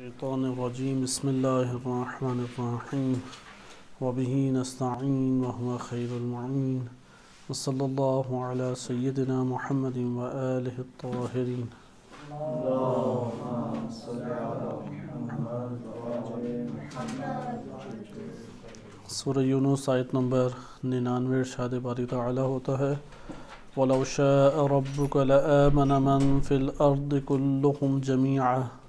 الشیطان الرجیم بسم اللہ الرحمن الرحیم وبہ نستعین وهو خیر المعین وصلی اللہ علی سیدنا محمد وآلہ الطاہرین۔ سورہ یونس آیت نمبر 99 ارشاد باری تعالی ہوتا ہے وَلَوْ شَاءَ رَبُّكَ لَآمَنَ مَنْ فِي الْأَرْضِ كُلُّهُمْ جَمِيعًا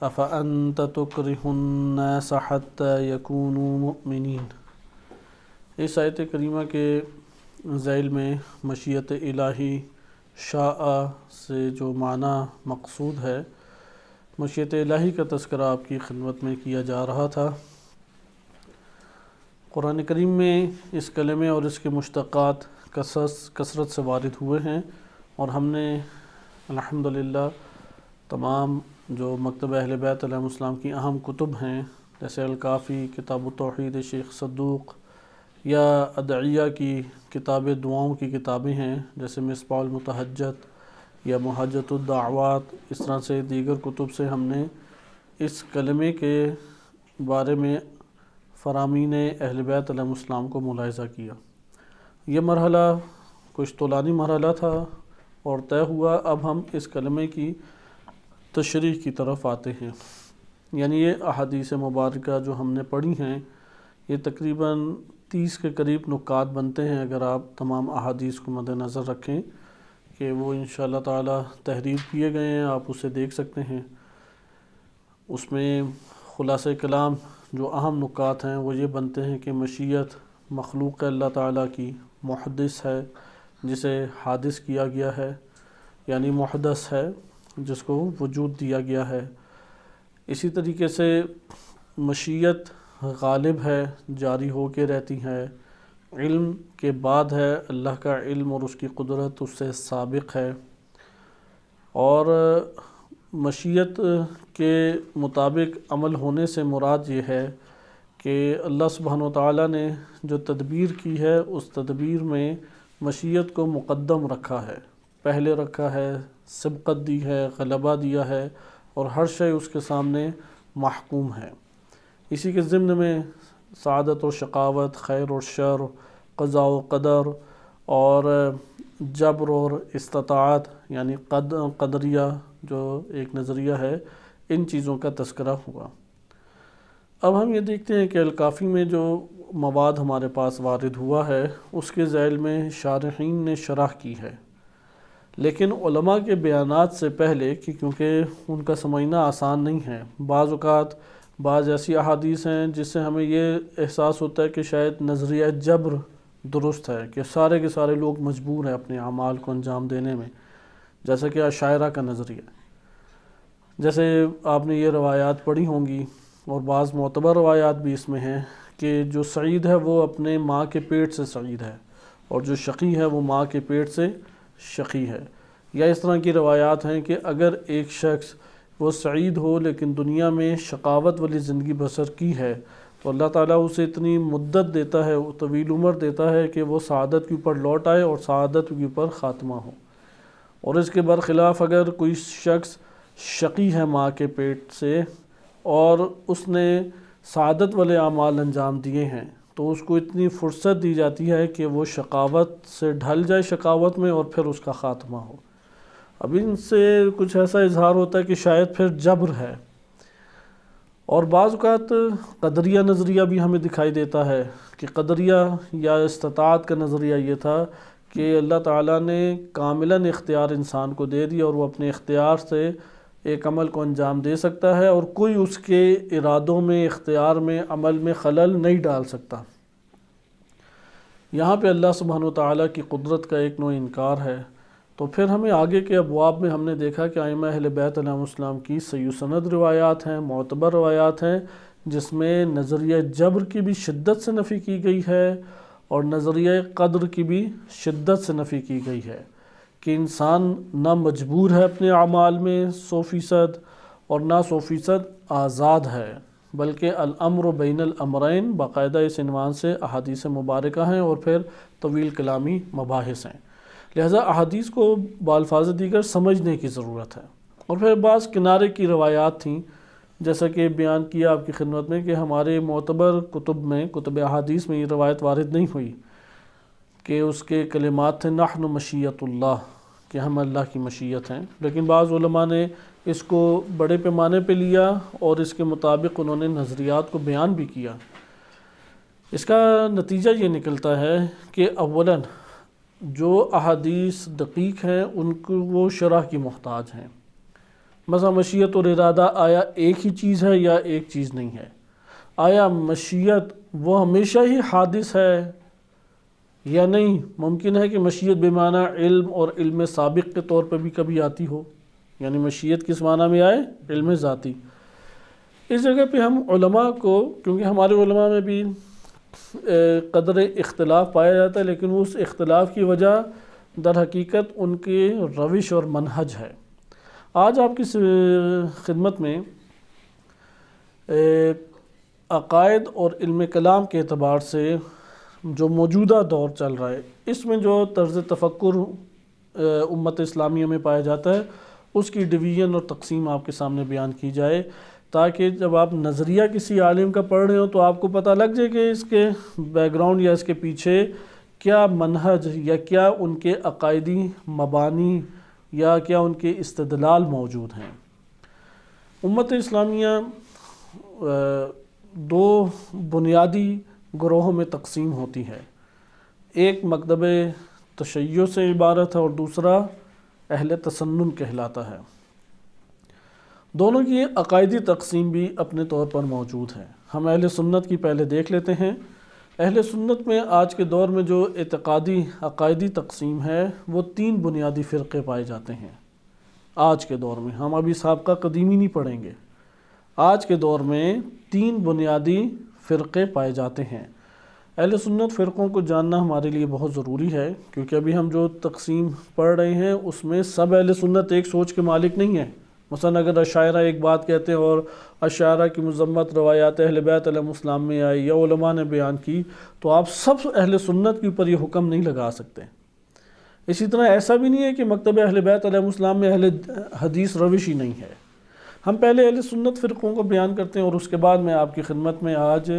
أَفَأَنْتَ تُكْرِهُ النَّاسَ حَتَّى يَكُونُوا مُؤْمِنِينَ۔ اس آیت کریمہ کے ذیل میں مشیت الہی شاء سے جو معنی مقصود ہے، مشیت الہی کا تذکرہ آپ کی خدمت میں کیا جا رہا تھا۔ قرآن کریم میں اس کلمے اور اس کے مشتقات کثرت سے وارد ہوئے ہیں، اور ہم نے الحمدللہ تمام جو مکتبہ اہل بیت علیہ السلام کی اہم کتب ہیں، جیسے الکافی، کتاب التوحید شیخ صدوق، یا ادعیہ کی کتاب دعاؤں کی کتابیں ہیں جیسے مصباح المتہجت یا محجت الدعوات، اس طرح سے دیگر کتب سے ہم نے اس کلمے کے بارے میں فرامین اہل بیت علیہ السلام کو ملاحظہ کیا۔ یہ مرحلہ کچھ طولانی مرحلہ تھا اور طے ہوا۔ اب ہم اس کلمے کی تشریح کی طرف آتے ہیں، یعنی یہ احادیث مبارکہ جو ہم نے پڑھی ہیں، یہ تقریباً 30 کے قریب نکات بنتے ہیں اگر آپ تمام احادیث کو مد نظر رکھیں، کہ وہ انشاءاللہ تعالی تحریر کیے گئے ہیں، آپ اسے دیکھ سکتے ہیں۔ اس میں خلاصہ کلام جو اہم نکات ہیں وہ یہ بنتے ہیں کہ مشیت مخلوق اللہ تعالیٰ کی، محدث ہے جسے حادث کیا گیا ہے، یعنی محدث ہے جس کو وجود دیا گیا ہے۔ اسی طریقے سے مشیت غالب ہے، جاری ہو کے رہتی ہے، علم کے بعد ہے، اللہ کا علم اور اس کی قدرت اس سے سابق ہے، اور مشیت کے مطابق عمل ہونے سے مراد یہ ہے کہ اللہ سبحانہ وتعالی نے جو تدبیر کی ہے اس تدبیر میں مشیت کو مقدم رکھا ہے، پہلے رکھا ہے، سبقت دی ہے، غلبہ دیا ہے، اور ہر شے اس کے سامنے محکوم ہے۔ اسی کے ضمن میں سعادت و شقاوت، خیر اور شر، قضاء و قدر، اور جبر اور استطاعت، یعنی قدریہ جو ایک نظریہ ہے، ان چیزوں کا تذکرہ ہوا۔ اب ہم یہ دیکھتے ہیں کہ الکافی میں جو مواد ہمارے پاس وارد ہوا ہے اس کے ذیل میں شارحین نے شرح کی ہے، لیکن علماء کے بیانات سے پہلے کیونکہ ان کا سمجھنا آسان نہیں ہے، بعض اوقات بعض ایسی احادیث ہیں جس سے ہمیں یہ احساس ہوتا ہے کہ شاید نظریہ جبر درست ہے، کہ سارے کے سارے لوگ مجبور ہیں اپنے اعمال کو انجام دینے میں، جیسا کہ اشاعرہ کا نظریہ۔ جیسے آپ نے یہ روایات پڑھی ہوں گی، اور بعض معتبر روایات بھی اس میں ہیں، کہ جو سعید ہے وہ اپنے ماں کے پیٹ سے سعید ہے، اور جو شقی ہے وہ ماں کے پیٹ سے شقی ہے۔ یا اس طرح کی روایات ہیں کہ اگر ایک شخص وہ سعید ہو لیکن دنیا میں شقاوت والی زندگی بسر کی ہے تو اللہ تعالیٰ اسے اتنی مدت دیتا ہے، طویل عمر دیتا ہے کہ وہ سعادت کے اوپر لوٹ آئے اور سعادت کے اوپر خاتمہ ہو۔ اور اس کے برخلاف اگر کوئی شخص شقی ہے ماں کے پیٹ سے اور اس نے سعادت والے اعمال انجام دیے ہیں، تو اس کو اتنی فرصت دی جاتی ہے کہ وہ شقاوت سے ڈھل جائے شقاوت میں، اور پھر اس کا خاتمہ ہو۔ اب ان سے کچھ ایسا اظہار ہوتا ہے کہ شاید پھر جبر ہے، اور بعض اوقات قدریہ نظریہ بھی ہمیں دکھائی دیتا ہے، کہ قدریہ یا استطاعت کا نظریہ یہ تھا کہ اللہ تعالیٰ نے کاملاً اختیار انسان کو دے دیا، اور وہ اپنے اختیار سے ایک عمل کو انجام دے سکتا ہے، اور کوئی اس کے ارادوں میں، اختیار میں، عمل میں خلل نہیں ڈال سکتا۔ یہاں پہ اللہ سبحانہ وتعالیٰ کی قدرت کا ایک نوع انکار ہے۔ تو پھر ہمیں آگے کے ابواب میں ہم نے دیکھا کہ ائمہ اہل بیت علیہ السلام کی صحیح سند روایات ہیں، معتبر روایات ہیں، جس میں نظریہ جبر کی بھی شدت سے نفی کی گئی ہے، اور نظریہ قدر کی بھی شدت سے نفی کی گئی ہے، کہ انسان نہ مجبور ہے اپنے اعمال میں 100%، اور نہ 100% آزاد ہے، بلکہ الامر بین الامرین باقاعدہ اس عنوان سے احادیث مبارکہ ہیں، اور پھر طویل کلامی مباحث ہیں۔ لہذا احادیث کو بالفاظ دیگر سمجھنے کی ضرورت ہے۔ اور پھر بعض کنارے کی روایات تھیں جیسا کہ بیان کیا آپ کی خدمت میں کہ ہمارے معتبر کتب میں، کتب احادیث میں یہ روایت وارد نہیں ہوئی کہ اس کے کلمات تھے نحن مشیت اللہ، کہ ہم اللہ کی مشیت ہیں، لیکن بعض علماء نے اس کو بڑے پیمانے پہ لیا اور اس کے مطابق انہوں نے نظریات کو بیان بھی کیا۔ اس کا نتیجہ یہ نکلتا ہے کہ اولاً جو احادیث دقیق ہیں ان کو وہ شرح کی محتاج ہیں۔ مثلا مشیت اور ارادہ آیا ایک ہی چیز ہے یا ایک چیز نہیں ہے؟ آیا مشیت وہ ہمیشہ ہی حادث ہے یا نہیں؟ ممکن ہے کہ مشیت بمعنی علم اور علم سابق کے طور پہ بھی کبھی آتی ہو، یعنی مشیت کس معنی میں آئے؟ علم ذاتی۔ اس جگہ پہ ہم علماء کو، کیونکہ ہمارے علماء میں بھی قدر اختلاف پایا جاتا ہے، لیکن اس اختلاف کی وجہ در حقیقت ان کے روش اور منہج ہے۔ آج آپ کی خدمت میں عقائد اور علم کلام کے اعتبار سے جو موجودہ دور چل رہا ہے، اس میں جو طرز تفکر امت اسلامیہ میں پایا جاتا ہے اس کی ڈویژن اور تقسیم آپ کے سامنے بیان کی جائے، تاکہ جب آپ نظریہ کسی عالم کا پڑھ رہے ہو تو آپ کو پتہ لگ جائے کہ اس کے بیک گراؤنڈ یا اس کے پیچھے کیا منہج یا کیا ان کے عقائدی مبانی یا کیا ان کے استدلال موجود ہیں۔ امت اسلامیہ دو بنیادی گروہوں میں تقسیم ہوتی ہے، ایک مکتب تشیع سے عبارت ہے اور دوسرا اہل تسنن کہلاتا ہے۔ دونوں کی عقائدی تقسیم بھی اپنے طور پر موجود ہے۔ ہم اہل سنت کی پہلے دیکھ لیتے ہیں۔ اہل سنت میں آج کے دور میں جو اعتقادی عقائدی تقسیم ہے وہ 3 بنیادی فرقے پائے جاتے ہیں آج کے دور میں۔ ہم ابھی سابقہ قدیمی نہیں پڑھیں گے، آج کے دور میں 3 بنیادی فرقے پائے جاتے ہیں۔ اہل سنت فرقوں کو جاننا ہمارے لیے بہت ضروری ہے، کیونکہ ابھی ہم جو تقسیم پڑھ رہے ہیں اس میں سب اہل سنت ایک سوچ کے مالک نہیں ہیں۔ مثلا اگر اشاعرہ ایک بات کہتے ہیں اور اشاعرہ کی مذمت روایات اہل بیت علیہم السلام میں آئی یا علماء نے بیان کی تو آپ سب اہل سنت کے اوپر یہ حکم نہیں لگا سکتے۔ اسی طرح ایسا بھی نہیں ہے کہ مکتب اہل بیت علیہم السلام میں اہل حدیث روش ہی نہیں ہے۔ ہم پہلے اہل سنت فرقوں کو بیان کرتے ہیں اور اس کے بعد میں آپ کی خدمت میں آج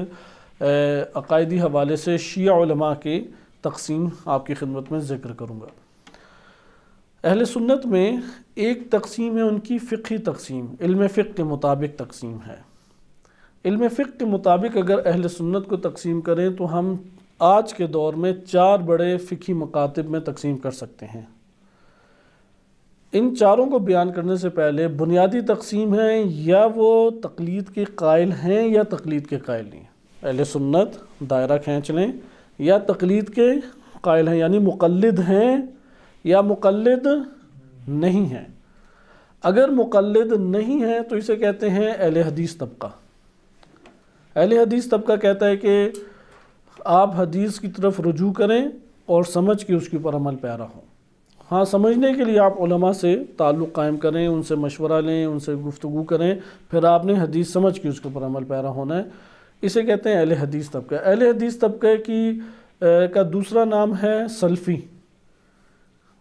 عقائدی حوالے سے شیعہ علماء کے تقسیم آپ کی خدمت میں ذکر کروں گا۔ اہل سنت میں ایک تقسیم ہے ان کی فقہی تقسیم، علم فقہ کے مطابق تقسیم ہے۔ علم فقہ کے مطابق اگر اہل سنت کو تقسیم کریں تو ہم آج کے دور میں 4 بڑے فقہی مکاتب میں تقسیم کر سکتے ہیں۔ ان چاروں کو بیان کرنے سے پہلے بنیادی تقسیم ہے یا وہ تقلید کے قائل ہیں یا تقلید کے قائل نہیں۔ اہل سنت دائرہ کھینچ لیں، یا تقلید کے قائل ہیں یعنی مقلد ہیں یا مقلد نہیں ہیں۔ اگر مقلد نہیں ہیں تو اسے کہتے ہیں اہل حدیث طبقہ۔ اہل حدیث طبقہ کہتا ہے کہ آپ حدیث کی طرف رجوع کریں اور سمجھ کے اس کے اوپر عمل پیرا ہوں۔ ہاں، سمجھنے کے لیے آپ علماء سے تعلق قائم کریں، ان سے مشورہ لیں، ان سے گفتگو کریں، پھر آپ نے حدیث سمجھ کے اس کے اوپر عمل پیرا ہونا ہے۔ اسے کہتے ہیں اہل حدیث طبقہ۔ اہل حدیث طبقہ کا دوسرا نام ہے سلفی۔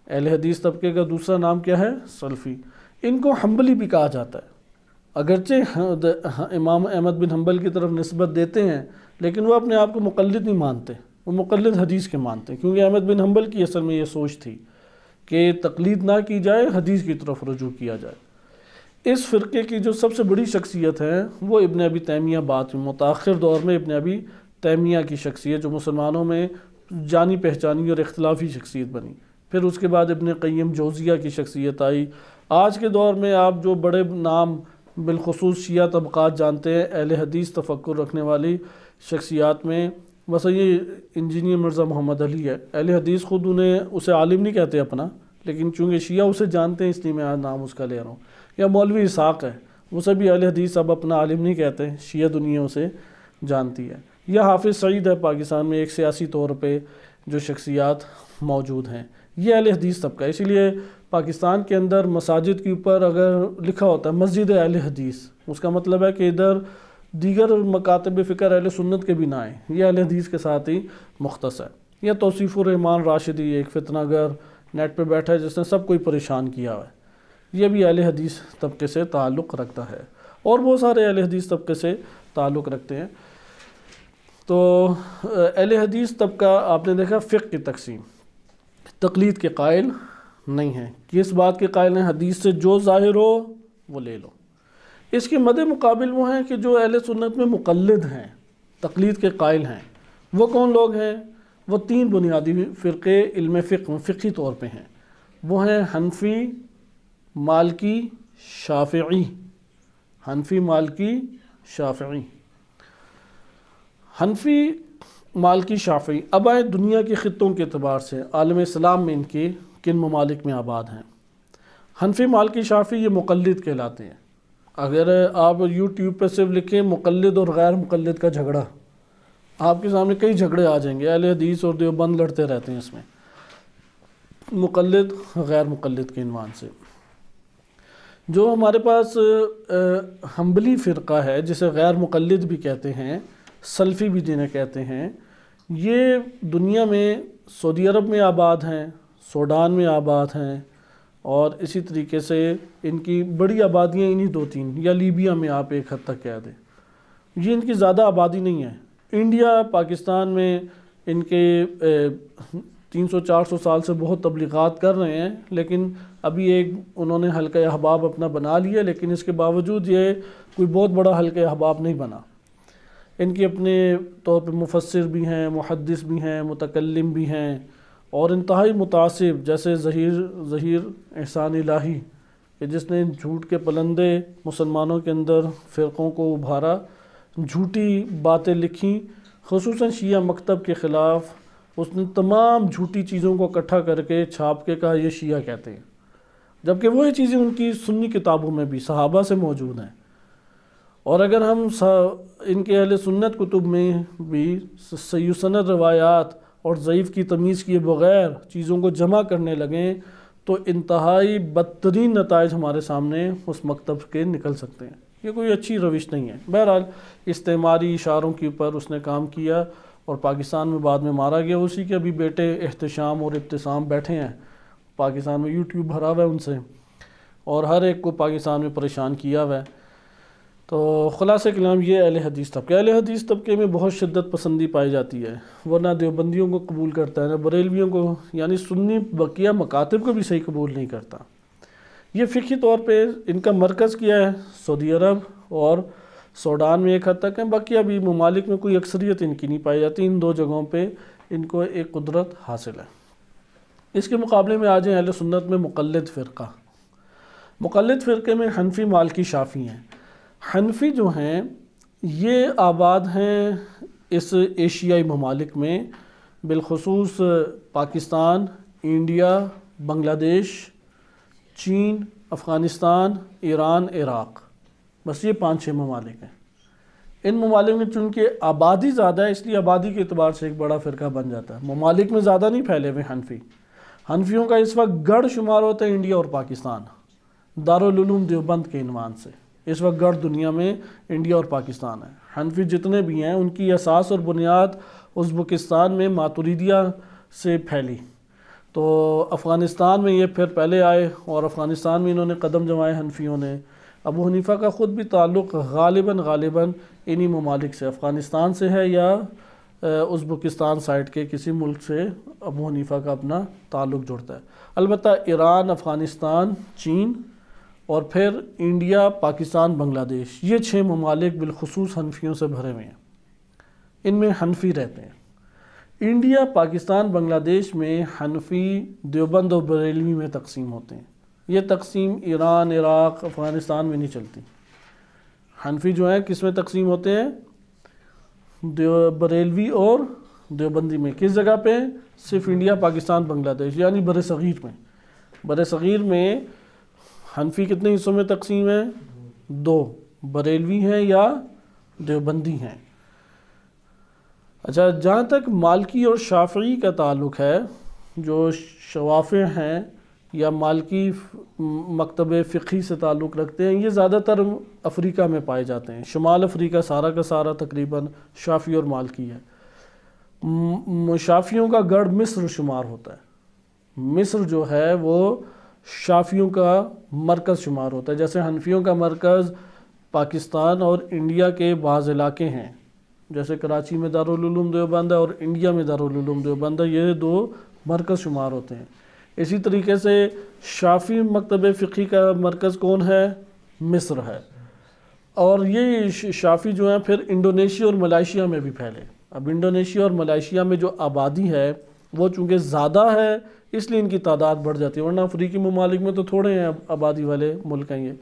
اہل حدیث طبقے کا دوسرا نام کیا ہے؟ سلفی۔ ان کو حنبلی بھی کہا جاتا ہے، اگرچہ امام احمد بن حنبل کی طرف نسبت دیتے ہیں لیکن وہ اپنے آپ کو مقلد نہیں مانتے، وہ مقلد حدیث کے مانتے ہیں، کیونکہ احمد بن حنبل کی اصل میں یہ سوچ تھی کہ تقلید نہ کی جائے، حدیث کی طرف رجوع کیا جائے۔ اس فرقے کی جو سب سے بڑی شخصیت ہے وہ ابن ابی تیمیہ، بعد میں متاخر دور میں ابن ابی تیمیہ کی شخصیت جو مسلمانوں میں جانی پہچانی اور اختلافی شخصیت بنی۔ پھر اس کے بعد ابن قیم جوزیہ کی شخصیت آئی۔ آج کے دور میں آپ جو بڑے نام بالخصوص شیعہ طبقات جانتے ہیں اہل حدیث تفکر رکھنے والی شخصیات میں، بس یہ انجینئر مرزا محمد علی ہے۔ اہل حدیث خود اسے عالم نہیں کہتے اپنا، لیکن چونکہ شیعہ اسے جانتے ہیں اس لیے میں آج نام اس کا لے رہا ہوں۔ یا مولوی اسحاق ہے، اسے بھی اہل حدیث اب اپنا عالم نہیں کہتے، شیعہ دنیا اسے جانتی ہے۔ یا حافظ سعید ہے پاکستان میں ایک سیاسی طور پہ جو شخصیات موجود ہیں، یہ اہل حدیث طبقہ ہے۔ اسی لیے پاکستان کے اندر مساجد کے اوپر اگر لکھا ہوتا ہے مسجد اہل حدیث، اس کا مطلب ہے کہ ادھر دیگر مکاتب فکر اہل سنت کے بھی نہ آئیں، یہ اہل حدیث کے ساتھ ہی مختص ہے۔ یا توصیف الرحمان راشدی ایک فتنہ گر نیٹ پہ بیٹھا ہے جس نے سب کوئی پریشان کیا ہے، یہ بھی اہل حدیث طبقے سے تعلق رکھتا ہے۔ اور وہ سارے اہل حدیث طبقے سے تعلق رکھتے ہیں۔ تو اہل حدیث طبقہ آپ نے دیکھا فقہ کی تقسیم، تقلید کے قائل نہیں ہیں، کس بات کے قائل ہیں؟ حدیث سے جو ظاہر ہو وہ لے لو۔ اس کے مد مقابل وہ ہیں کہ جو اہل سنت میں مقلد ہیں، تقلید کے قائل ہیں۔ وہ کون لوگ ہیں؟ وہ 3 بنیادی فرقے علم فقہی طور پہ ہیں، وہ ہیں حنفی، مالکی، شافعی۔ حنفی، مالکی، شافعی۔ حنفی، مالکی، شافعی اب آئے دنیا کے خطوں کے اعتبار سے عالم اسلام میں ان کے کن ممالک میں آباد ہیں۔ حنفی، مالکی، شافعی یہ مقلد کہلاتے ہیں۔ اگر آپ یوٹیوب پہ صرف لکھیں مقلد اور غیر مقلد کا جھگڑا، آپ کے سامنے کئی جھگڑے آ جائیں گے، اہل حدیث اور دیوبند لڑتے رہتے ہیں اس میں، مقلد غیر مقلد کے عنوان سے۔ جو ہمارے پاس حنبلی فرقہ ہے جسے غیر مقلد بھی کہتے ہیں، سلفی بھی جنہیں کہتے ہیں، یہ دنیا میں سعودی عرب میں آباد ہیں، سوڈان میں آباد ہیں، اور اسی طریقے سے ان کی بڑی آبادیاں انہی 2-3، یا لیبیا میں آپ ایک حد تک کہہ دیں، یہ ان کی زیادہ آبادی نہیں ہے۔ انڈیا، پاکستان میں ان کے 300-400 سال سے بہت تبلیغات کر رہے ہیں، لیکن ابھی ایک انہوں نے حلقہ احباب اپنا بنا لیا، لیکن اس کے باوجود یہ کوئی بہت بڑا حلقہ احباب نہیں بنا۔ ان کی اپنے طور پہ مفسر بھی ہیں، محدث بھی ہیں، متکلم بھی ہیں، اور انتہائی متعصب، جیسے ظہیر احسان الہی کہ جس نے جھوٹ کے پلندے مسلمانوں کے اندر فرقوں کو ابھارا، جھوٹی باتیں لکھیں، خصوصاً شیعہ مکتب کے خلاف۔ اس نے تمام جھوٹی چیزوں کو اکٹھا کر کے چھاپ کے کہا یہ شیعہ کہتے ہیں، جبکہ وہی چیزیں ان کی سنی کتابوں میں بھی صحابہ سے موجود ہیں۔ اور اگر ہم ان کے اہل سنت کتب میں بھی صحیح سند روایات اور ضعیف کی تمیز کیے بغیر چیزوں کو جمع کرنے لگیں تو انتہائی بدترین نتائج ہمارے سامنے اس مکتب کے نکل سکتے ہیں۔ یہ کوئی اچھی روش نہیں ہے۔ بہرحال استعماری اشاروں کے اوپر اس نے کام کیا اور پاکستان میں بعد میں مارا گیا۔ اسی کے ابھی بیٹے احتشام اور ابتسام بیٹھے ہیں پاکستان میں، یوٹیوب بھرا ہوا ہے ان سے، اور ہر ایک کو پاکستان میں پریشان کیا ہوا ہے۔ تو خلاصہ کلام یہ اہل حدیث طبقہ، اہل حدیث طبقے میں بہت شدت پسندی پائی جاتی ہے، وہ نہ دیوبندیوں کو قبول کرتا ہے، نہ بریلویوں کو، یعنی سنی بقیہ مکاتب کو بھی صحیح قبول نہیں کرتا۔ یہ فقہی طور پہ ان کا مرکز کیا ہے؟ سعودی عرب اور سوڈان میں ایک حد تک ہیں، باقی ابھی ممالک میں کوئی اکثریت ان کی نہیں پائی جاتی۔ ان 2 جگہوں پہ ان کو ایک قدرت حاصل ہے۔ اس کے مقابلے میں آ جائیں اہل سنت میں مقلد فرقہ۔ مقلد فرقے میں حنفی، مالکی، شافعی ہیں۔ حنفی جو ہیں یہ آباد ہیں اس ایشیائی ممالک میں، بالخصوص پاکستان، انڈیا، بنگلہ دیش، چین، افغانستان، ایران، عراق، بس یہ 5-6 ممالک ہیں۔ ان ممالک میں چونکہ آبادی زیادہ ہے اس لیے آبادی کے اعتبار سے ایک بڑا فرقہ بن جاتا ہے۔ ممالک میں زیادہ نہیں پھیلے ہوئے حنفی۔ حنفیوں کا اس وقت گڑھ شمار ہوتا ہے انڈیا اور پاکستان، دارالعلوم دیوبند کے عنوان سے۔ اس وقت گڑھ دنیا میں انڈیا اور پاکستان ہے۔ حنفی جتنے بھی ہیں ان کی اساس اور بنیاد ازبکستان میں ماتریدیہ سے پھیلی، تو افغانستان میں یہ پھر پہلے آئے اور افغانستان میں انہوں نے قدم جمائے حنفیوں نے۔ ابو حنیفہ کا خود بھی تعلق غالباً انہی ممالک سے، افغانستان سے ہے یا ازبکستان سائٹ کے کسی ملک سے ابو حنیفہ کا اپنا تعلق جڑتا ہے۔ البتہ ایران، افغانستان، چین اور پھر انڈیا، پاکستان، بنگلہ دیش، یہ 6 ممالک بالخصوص حنفیوں سے بھرے ہوئے ہیں، ان میں حنفی رہتے ہیں۔ انڈیا، پاکستان، بنگلہ دیش میں حنفی دیوبند اور بریلوی میں تقسیم ہوتے ہیں۔ یہ تقسیم ایران، عراق، افغانستان میں نہیں چلتی۔ حنفی جو ہیں کس میں تقسیم ہوتے ہیں؟ بریلوی اور دیوبندی میں۔ کس جگہ پہ؟ صرف انڈیا، پاکستان، بنگلہ دیش، یعنی بر صغیر میں۔ بر صغیر میں حنفی کتنے حصوں میں تقسیم ہے؟ 2، بریلوی ہیں یا دیوبندی ہیں۔ اچھا، جہاں تک مالکی اور شافعی کا تعلق ہے، جو شوافع ہیں یا مالکی مکتب فقہی سے تعلق رکھتے ہیں، یہ زیادہ تر افریقہ میں پائے جاتے ہیں۔ شمال افریقہ سارا کا سارا تقریباً شافعی اور مالکی ہے۔ شافعیوں کا گڑھ مصر شمار ہوتا ہے۔ مصر جو ہے وہ شافعیوں کا مرکز شمار ہوتا ہے، جیسے حنفیوں کا مرکز پاکستان اور انڈیا کے بعض علاقے ہیں، جیسے کراچی میں دارالعلوم دیوبند ہے اور انڈیا میں دارالعلوم دیوبند ہے، یہ دو مرکز شمار ہوتے ہیں۔ اسی طریقے سے شافعی مکتب فقہی کا مرکز کون ہے؟ مصر ہے، اور یہ شافعی جو ہیں پھر انڈونیشیا اور ملائیشیا میں بھی پھیلے۔ اب انڈونیشیا اور ملائیشیا میں جو آبادی ہے وہ چونکہ زیادہ ہے اس لیے ان کی تعداد بڑھ جاتی ہے، ورنہ افریقی ممالک میں تو تھوڑے ہیں آبادی والے ملک ہیں یہ۔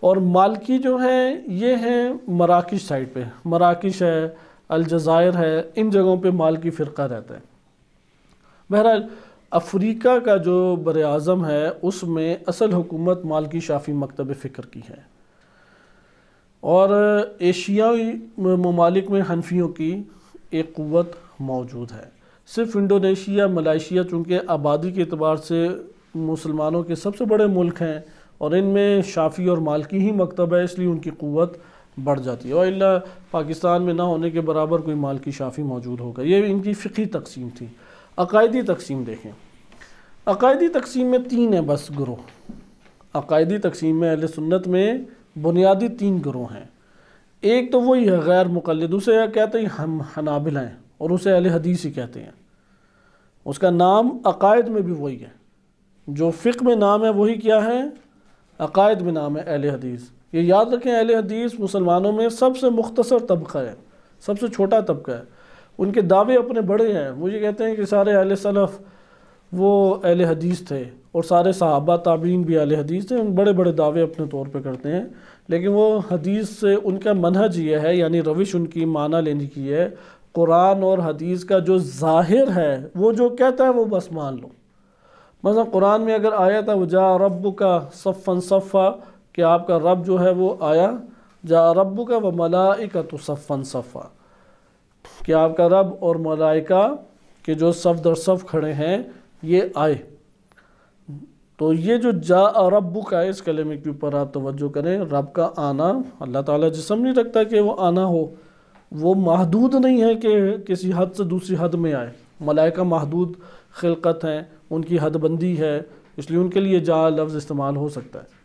اور مالکی جو ہیں یہ ہیں مراکش سائٹ پہ، مراکش ہے، الجزائر ہے، ان جگہوں پہ مالکی فرقہ رہتا ہے۔ بہرحال افریقہ کا جو بر اعظم ہے اس میں اصل حکومت مالکی شافعی مکتب فکر کی ہے، اور ایشیائی ممالک میں حنفیوں کی ایک قوت موجود ہے۔ صرف انڈونیشیا، ملائیشیا چونکہ آبادی کے اعتبار سے مسلمانوں کے سب سے بڑے ملک ہیں اور ان میں شافعی اور مالکی ہی مکتب ہے، اس لیے ان کی قوت بڑھ جاتی ہے، اور الا پاکستان میں نہ ہونے کے برابر کوئی مالکی شافعی موجود ہوگا۔ یہ ان کی فقہی تقسیم تھی۔ عقائدی تقسیم دیکھیں، عقائدی تقسیم میں تین ہیں بس گروہ۔ عقائدی تقسیم میں اہل سنت میں بنیادی تین گروہ ہیں۔ ایک تو وہی ہے غیر مقلد، اسے کہتے ہیں ہم حنابلہ ہیں، اور اسے اہل حدیث ہی کہتے ہیں۔ اس کا نام عقائد میں بھی وہی ہے، جو فقہ میں نام ہے وہی کیا ہے؟ عقائد میں نام ہے اہل حدیث۔ یہ یاد رکھیں اہل حدیث مسلمانوں میں سب سے مختصر طبقہ ہے، سب سے چھوٹا طبقہ ہے۔ ان کے دعوے اپنے بڑے ہیں، وہ یہ کہتے ہیں کہ سارے اہل سلف وہ اہل حدیث تھے، اور سارے صحابہ تابعین بھی اہل حدیث تھے، ان بڑے بڑے دعوے اپنے طور پہ کرتے ہیں، لیکن وہ حدیث سے ان کا منہج یہ ہے، یعنی روش ان کی معنی لینے کی ہے، قرآن اور حدیث کا جو ظاہر ہے وہ جو کہتا ہے وہ بس مان لو۔ مثلا قرآن میں اگر آیا تھا وَجَاءَ رَبُّكَ صَفًّا صَفًّا، کہ آپ کا رب جو ہے وہ آیا، جاء ربک وَمَلَائِكَةُ صَفًّا صَفًّا، کہ آپ کا رب اور ملائکہ کہ جو صف در صف کھڑے ہیں یہ آئے۔ تو یہ جو جاء ربک ہے اس کلمے کے اوپر آپ توجہ کریں، رب کا آنا، اللہ تعالیٰ جسم نہیں رکھتا کہ وہ آنا ہو، وہ محدود نہیں ہے کہ کسی حد سے دوسری حد میں آئے۔ ملائکہ محدود خلقت ہیں، ان کی حد بندی ہے، اس لیے ان کے لیے جاء لفظ استعمال ہو سکتا ہے۔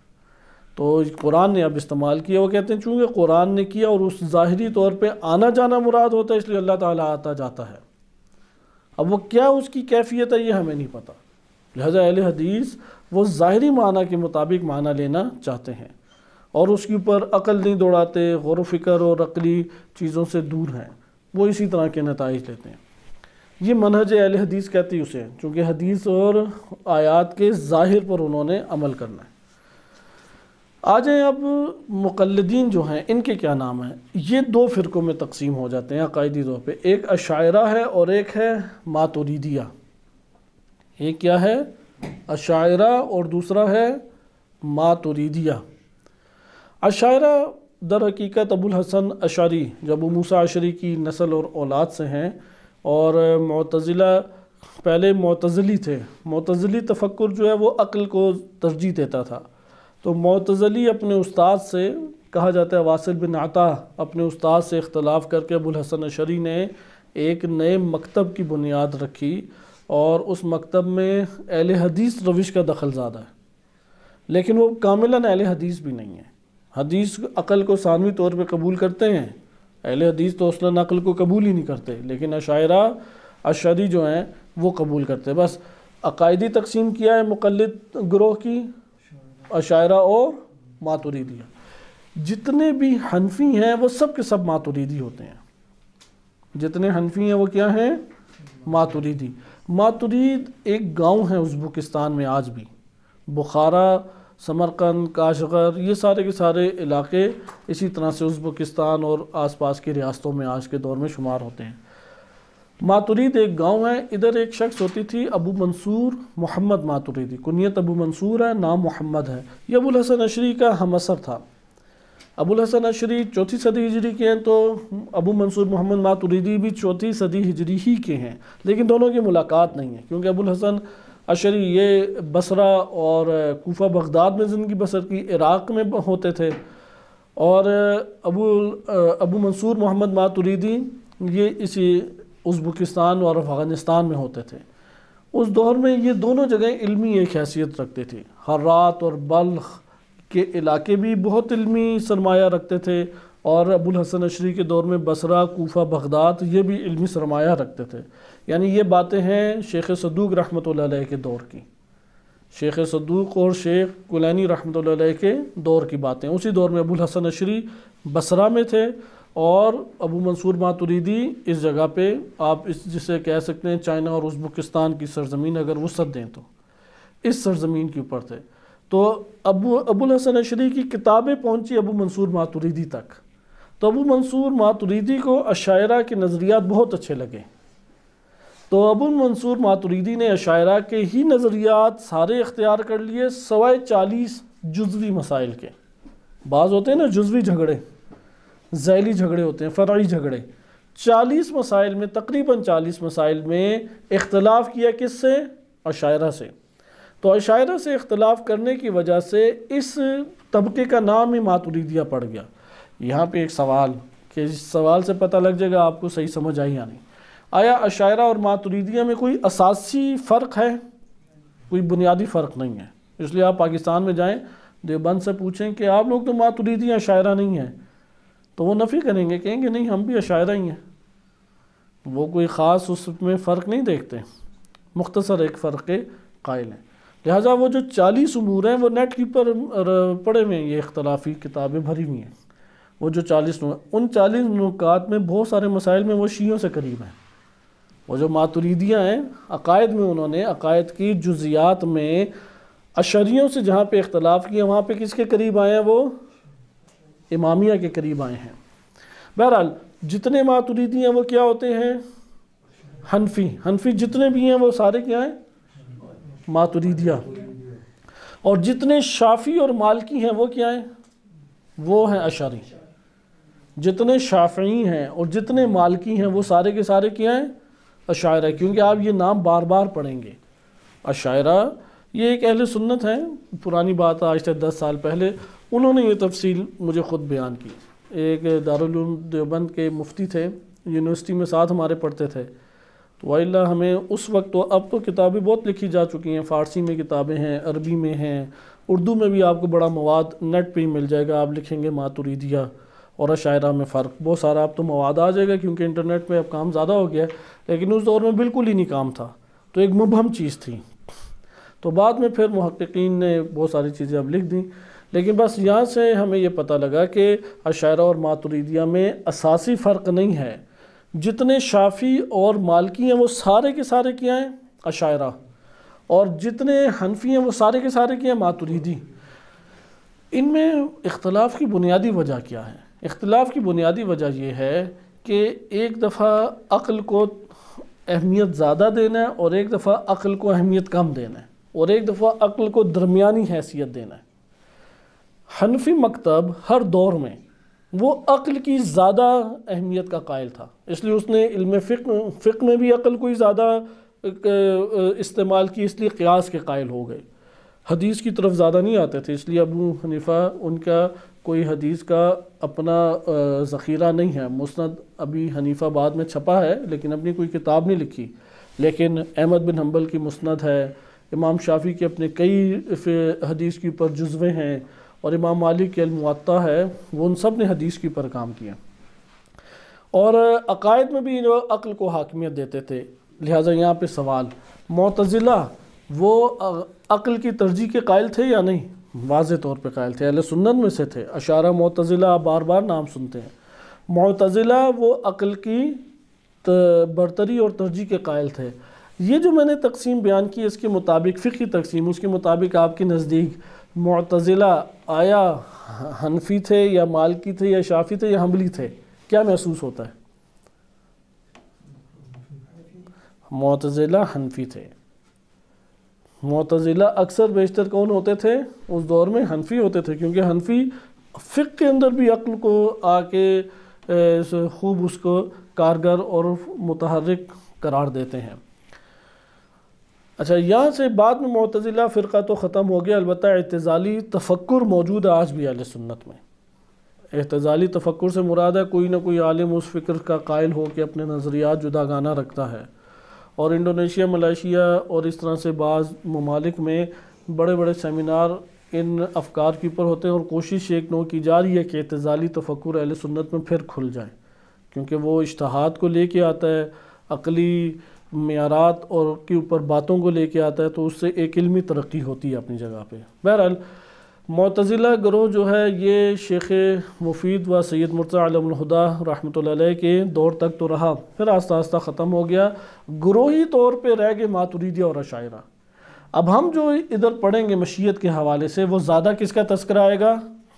تو قرآن نے اب استعمال کیا، وہ کہتے ہیں چونکہ قرآن نے کیا اور اس ظاہری طور پہ آنا جانا مراد ہوتا ہے، اس لیے اللہ تعالیٰ آتا جاتا ہے۔ اب وہ کیا اس کی کیفیت ہے یہ ہمیں نہیں پتہ، لہذا اہل حدیث وہ ظاہری معنی کے مطابق معنی لینا چاہتے ہیں، اور اس کے اوپر عقل نہیں دوڑاتے، غور و فکر اور عقلی چیزوں سے دور ہیں، وہ اسی طرح کے نتائج لیتے ہیں۔ یہ منہج اہل حدیث کہتی اسے، چونکہ حدیث اور آیات کے ظاہر پر انہوں نے عمل کرنا ہے۔ آ جائیں اب مقلدین جو ہیں ان کے کیا نام ہیں۔ یہ دو فرقوں میں تقسیم ہو جاتے ہیں عقائدی طور پہ، ایک اشاعرہ ہے اور ایک ہے ماتریدیہ۔ ایک کیا ہے؟ اشاعرہ، اور دوسرا ہے ماتریدیہ۔ اشاعرہ در حقیقت ابو الحسن اشعری جو ابو موسیٰ اشعری کی نسل اور اولاد سے ہیں، اور معتزلہ پہلے معتزلی تھے۔ معتزلی تفکر جو ہے وہ عقل کو ترجیح دیتا تھا، تو معتزلی اپنے استاد سے، کہا جاتا ہے واصل بن عطا، اپنے استاد سے اختلاف کر کے ابو الحسن اشعری نے ایک نئے مکتب کی بنیاد رکھی، اور اس مکتب میں اہل حدیث روش کا دخل زیادہ ہے، لیکن وہ کاملاً اہل حدیث بھی نہیں ہے۔ حدیث عقل کو ثانوی طور پہ قبول کرتے ہیں، اہل حدیث تو اصلاً عقل کو قبول ہی نہیں کرتے، لیکن اشاعرہ اشعری جو ہیں وہ قبول کرتے ہیں۔ بس عقائدی تقسیم کیا ہے مقلد گروہ کی، اشاعرہ اور ماتریدیہ۔ جتنے بھی حنفی ہیں وہ سب کے سب ماتریدی ہوتے ہیں، جتنے حنفی ہیں وہ کیا ہیں؟ ماتریدی۔ ماترید ایک گاؤں ہے ازبکستان میں آج بھی، بخارا، سمرقند، کاشغر، یہ سارے کے سارے علاقے اسی طرح سے ازبکستان اور آس پاس کی ریاستوں میں آج کے دور میں شمار ہوتے ہیں۔ ماترید ایک گاؤں ہے، ادھر ایک شخص ہوتی تھی ابو منصور محمد ماتریدی، کنیت ابو منصور ہے، نام محمد ہے۔ یہ ابو الحسن اشعری کا ہم عصر تھا۔ ابو الحسن اشعری 4 صدی ہجری کے ہیں، تو ابو منصور محمد ماتریدی بھی 4 صدی ہجری ہی کے ہیں، لیکن دونوں کی ملاقات نہیں ہے، کیونکہ ابو الحسن اشعری یہ بصرہ اور کوفہ بغداد میں زندگی بسر کی، عراق میں ہوتے تھے، اور ابو منصور محمد ماتریدی یہ اسی ازبکستان اور افغانستان میں ہوتے تھے۔ اس دور میں یہ دونوں جگہیں علمی ایک حیثیت رکھتے تھے۔ ہرات اور بلخ کے علاقے بھی بہت علمی سرمایہ رکھتے تھے، اور ابو الحسن عشری کے دور میں بصرہ، کوفہ، بغداد یہ بھی علمی سرمایہ رکھتے تھے۔ یعنی یہ باتیں ہیں شیخ صدوق رحمۃ اللہ علیہ کے دور کی، شیخ صدوق اور شیخ کلینی رحمۃ اللہ علیہ کے دور کی باتیں۔ اسی دور میں ابو الحسن عشری بصرہ میں تھے، اور ابو منصور ماتریدی اس جگہ پہ، آپ جسے کہہ سکتے ہیں چائنا اور ازبکستان کی سرزمین اگر وسعت دیں تو اس سرزمین کے اوپر تھے۔ تو ابو الحسن عشری کی کتابیں پہنچی ابو منصور ماتریدی تک، تو ابو منصور ماتریدی کو اشاعرہ کے نظریات بہت اچھے لگے، تو ابو منصور ماتریدی نے اشاعرہ کے ہی نظریات سارے اختیار کر لیے، سوائے 40 جزوی مسائل کے۔ بعض ہوتے ہیں نا جزوی جھگڑے، ذیلی جھگڑے ہوتے ہیں، فرعی جھگڑے، 40 مسائل میں، تقریباً 40 مسائل میں اختلاف کیا کس سے؟ اشاعرہ سے۔ تو اشاعرہ سے اختلاف کرنے کی وجہ سے اس طبقے کا نام ہی ماتریدیہ پڑ گیا۔ یہاں پہ ایک سوال، کہ اس سوال سے پتہ لگ جائے گا آپ کو صحیح سمجھ آئی یا نہیں۔ آیا اشاعرہ اور ماتریدیہ میں کوئی اساسی فرق ہے؟ کوئی بنیادی فرق نہیں ہے۔ اس لیے آپ پاکستان میں جائیں، دیوبند سے پوچھیں کہ آپ لوگ تو ماتریدی ہیں، اشاعرہ نہیں ہیں، تو وہ نفی کریں گے، کہیں گے نہیں ہم بھی اشاعرہ ہی ہیں۔ وہ کوئی خاص اس میں فرق نہیں دیکھتے، مختصر ایک فرق کے قائل ہیں۔ لہٰذا وہ جو 40 امور ہیں وہ نیٹ کے پر پڑے ہوئے ہیں، یہ اختلافی کتابیں بھری ہوئی ہیں۔ وہ جو 40 ان 40 نکات میں بہت سارے مسائل میں وہ شیعوں سے قریب ہیں۔ وہ جو ماتریدیہ ہیں، عقائد میں انہوں نے عقائد کی جزیات میں اشعریوں سے جہاں پہ اختلاف کیا، وہاں پہ کس کے قریب آئے ہیں؟ وہ امامیہ کے قریب آئے ہیں۔ بہرحال جتنے ماتریدی ہیں وہ کیا ہوتے ہیں؟ حنفی جتنے بھی ہیں وہ سارے کیا ہیں؟ ماتریدیہ۔ اور جتنے شافعی اور مالکی ہیں وہ کیا ہیں؟ وہ ہیں اشعری۔ جتنے شافعی ہیں اور جتنے مالکی ہیں وہ سارے کے سارے کیا ہیں؟ اشاعرہ۔ کیونکہ آپ یہ نام بار بار پڑھیں گے، اشاعرہ یہ ایک اہل سنت ہیں، پرانی بات آج سے 10 سال پہلے انہوں نے یہ تفصیل مجھے خود بیان کی۔ ایک دارالعلوم دیوبند کے مفتی تھے، یونیورسٹی میں ساتھ ہمارے پڑھتے تھے، تو وَإِلَّا ہمیں اس وقت تو، اب تو کتابیں بہت لکھی جا چکی ہیں، فارسی میں کتابیں ہیں، عربی میں ہیں، اردو میں بھی آپ کو بڑا مواد نیٹ پہ ہی مل جائے گا۔ آپ لکھیں گے ماتریدیہ اور اشاعرہ میں فرق، بہت سارا آپ تو مواد آ جائے گا، کیونکہ انٹرنیٹ پہ اب کام زیادہ ہو گیا ہے، لیکن اس دور میں بالکل ہی نہیں کام تھا، تو ایک مبہم چیز تھی۔ تو بعد میں پھر محققین نے بہت ساری چیزیں اب لکھ دیں، لیکن بس یہاں سے ہمیں یہ پتہ لگا کہ اشاعرہ اور ماتریدیہ میں اساسی فرق نہیں ہے۔ جتنے شافعی اور مالکی ہیں وہ سارے کے سارے کیا ہیں؟ اشاعرہ۔ اور جتنے حنفی ہیں وہ سارے کے سارے کیا ہیں؟ ماتریدی۔ ان میں اختلاف کی بنیادی وجہ کیا ہے؟ اختلاف کی بنیادی وجہ یہ ہے کہ ایک دفعہ عقل کو اہمیت زیادہ دینا ہے، اور ایک دفعہ عقل کو اہمیت کم دینا ہے، اور ایک دفعہ عقل کو درمیانی حیثیت دینا ہے۔ حنفی مکتب ہر دور میں وہ عقل کی زیادہ اہمیت کا قائل تھا، اس لیے اس نے علم فقہ میں بھی عقل کو ہی زیادہ استعمال کی، اس لیے قیاس کے قائل ہو گئے۔ حدیث کی طرف زیادہ نہیں آتے تھے، اس لیے ابو حنیفہ ان کا کوئی حدیث کا اپنا ذخیرہ نہیں ہے۔ مسند ابی حنیفہ بعد میں چھپا ہے، لیکن اپنی کوئی کتاب نہیں لکھی، لیکن احمد بن حنبل کی مسند ہے، امام شافعی کے اپنے کئی حدیث کے اوپر جزوے ہیں، اور امام مالک کے الموطا ہے، وہ ان سب نے حدیث کے اوپر کام کیا، اور عقائد میں بھی عقل کو حاکمیت دیتے تھے۔ لہٰذا یہاں پہ سوال، معتزلہ وہ عقل کی ترجیح کے قائل تھے یا نہیں؟ واضح طور پہ قائل تھے، اہل سنت میں سے تھے۔ اشاعرہ، معتزلہ آپ بار بار نام سنتے ہیں۔ معتزلہ وہ عقل کی برتری اور ترجیح کے قائل تھے۔ یہ جو میں نے تقسیم بیان کی، اس کے مطابق فقہی تقسیم، اس کے مطابق آپ کے نزدیک معتزلہ آیا حنفی تھے یا مالکی تھے یا شافعی تھے یا حنبلی تھے؟ کیا محسوس ہوتا ہے؟ معتزلہ حنفی تھے۔ معتزلہ اکثر بیشتر کون ہوتے تھے اس دور میں؟ حنفی ہوتے تھے، کیونکہ حنفی فقہ کے اندر بھی عقل کو آ کے خوب اس کو کارگر اور متحرک قرار دیتے ہیں۔ اچھا، یہاں سے بعد میں معتزلہ فرقہ تو ختم ہو گیا، البتہ اعتزالی تفکر موجود ہے آج بھی اہل سنت میں۔ اعتزالی تفکر سے مراد ہے کوئی نہ کوئی عالم اس فکر کا قائل ہو کہ اپنے نظریات جداگانہ رکھتا ہے، اور انڈونیشیا، ملائیشیا اور اس طرح سے بعض ممالک میں بڑے بڑے سیمینار ان افکار کے اوپر ہوتے ہیں، اور کوشش ایک نوع کی جا رہی ہے کہ اعتزالی تفکر اہل سنت میں پھر کھل جائے، کیونکہ وہ اجتہاد کو لے کے آتا ہے، عقلی معیارات اور کے اوپر باتوں کو لے کے آتا ہے، تو اس سے ایک علمی ترقی ہوتی ہے اپنی جگہ پہ۔ بہرحال معتزلہ گروہ جو ہے یہ شیخ مفید و سید مرتضیٰ علم الہدیٰ رحمۃ اللہ علیہ کے دور تک تو رہا، پھر آہستہ آہستہ ختم ہو گیا، گروہی طور پہ رہ گئے ماتریدیہ اور اشاعرہ۔ اب ہم جو ادھر پڑھیں گے مشیت کے حوالے سے، وہ زیادہ کس کا تذکرہ آئے گا؟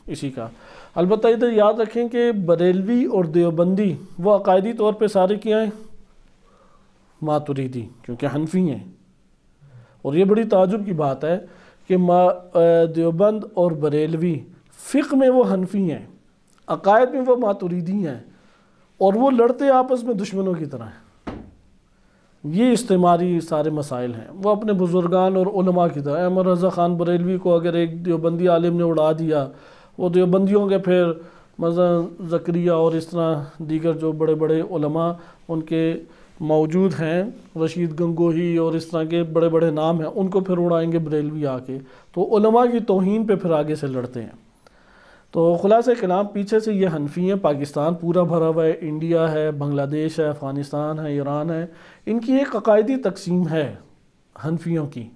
اسی کا۔ البتہ ادھر یاد رکھیں کہ بریلوی اور دیوبندی وہ عقائدی طور پہ سارے کیا ہیں؟ ماتریدی، کیونکہ حنفی ہیں۔ اور یہ بڑی تعجب کی بات ہے کہ دیوبند اور بریلوی فقہ میں وہ حنفی ہیں، عقائد میں وہ ماتریدی ہیں، اور وہ لڑتے آپس میں دشمنوں کی طرح ہیں۔ یہ استعماری سارے مسائل ہیں، وہ اپنے بزرگان اور علماء کی طرح۔ احمد رضا خان بریلوی کو اگر ایک دیوبندی عالم نے اڑا دیا، وہ دیوبندیوں کے پھر مثلا زکریا اور اس طرح دیگر جو بڑے بڑے علماء ان کے موجود ہیں، رشید گنگوہی اور اس طرح کے بڑے بڑے نام ہیں، ان کو پھر اڑائیں گے بریلوی آ کے، تو علماء کی توہین پہ پھر آگے سے لڑتے ہیں۔ تو خلاصہ کلام پیچھے سے یہ حنفی ہیں، پاکستان پورا بھرا ہوا ہے، انڈیا ہے، بنگلہ دیش ہے، افغانستان ہے، ایران ہے، ان کی ایک عقائدی تقسیم ہے حنفیوں کی،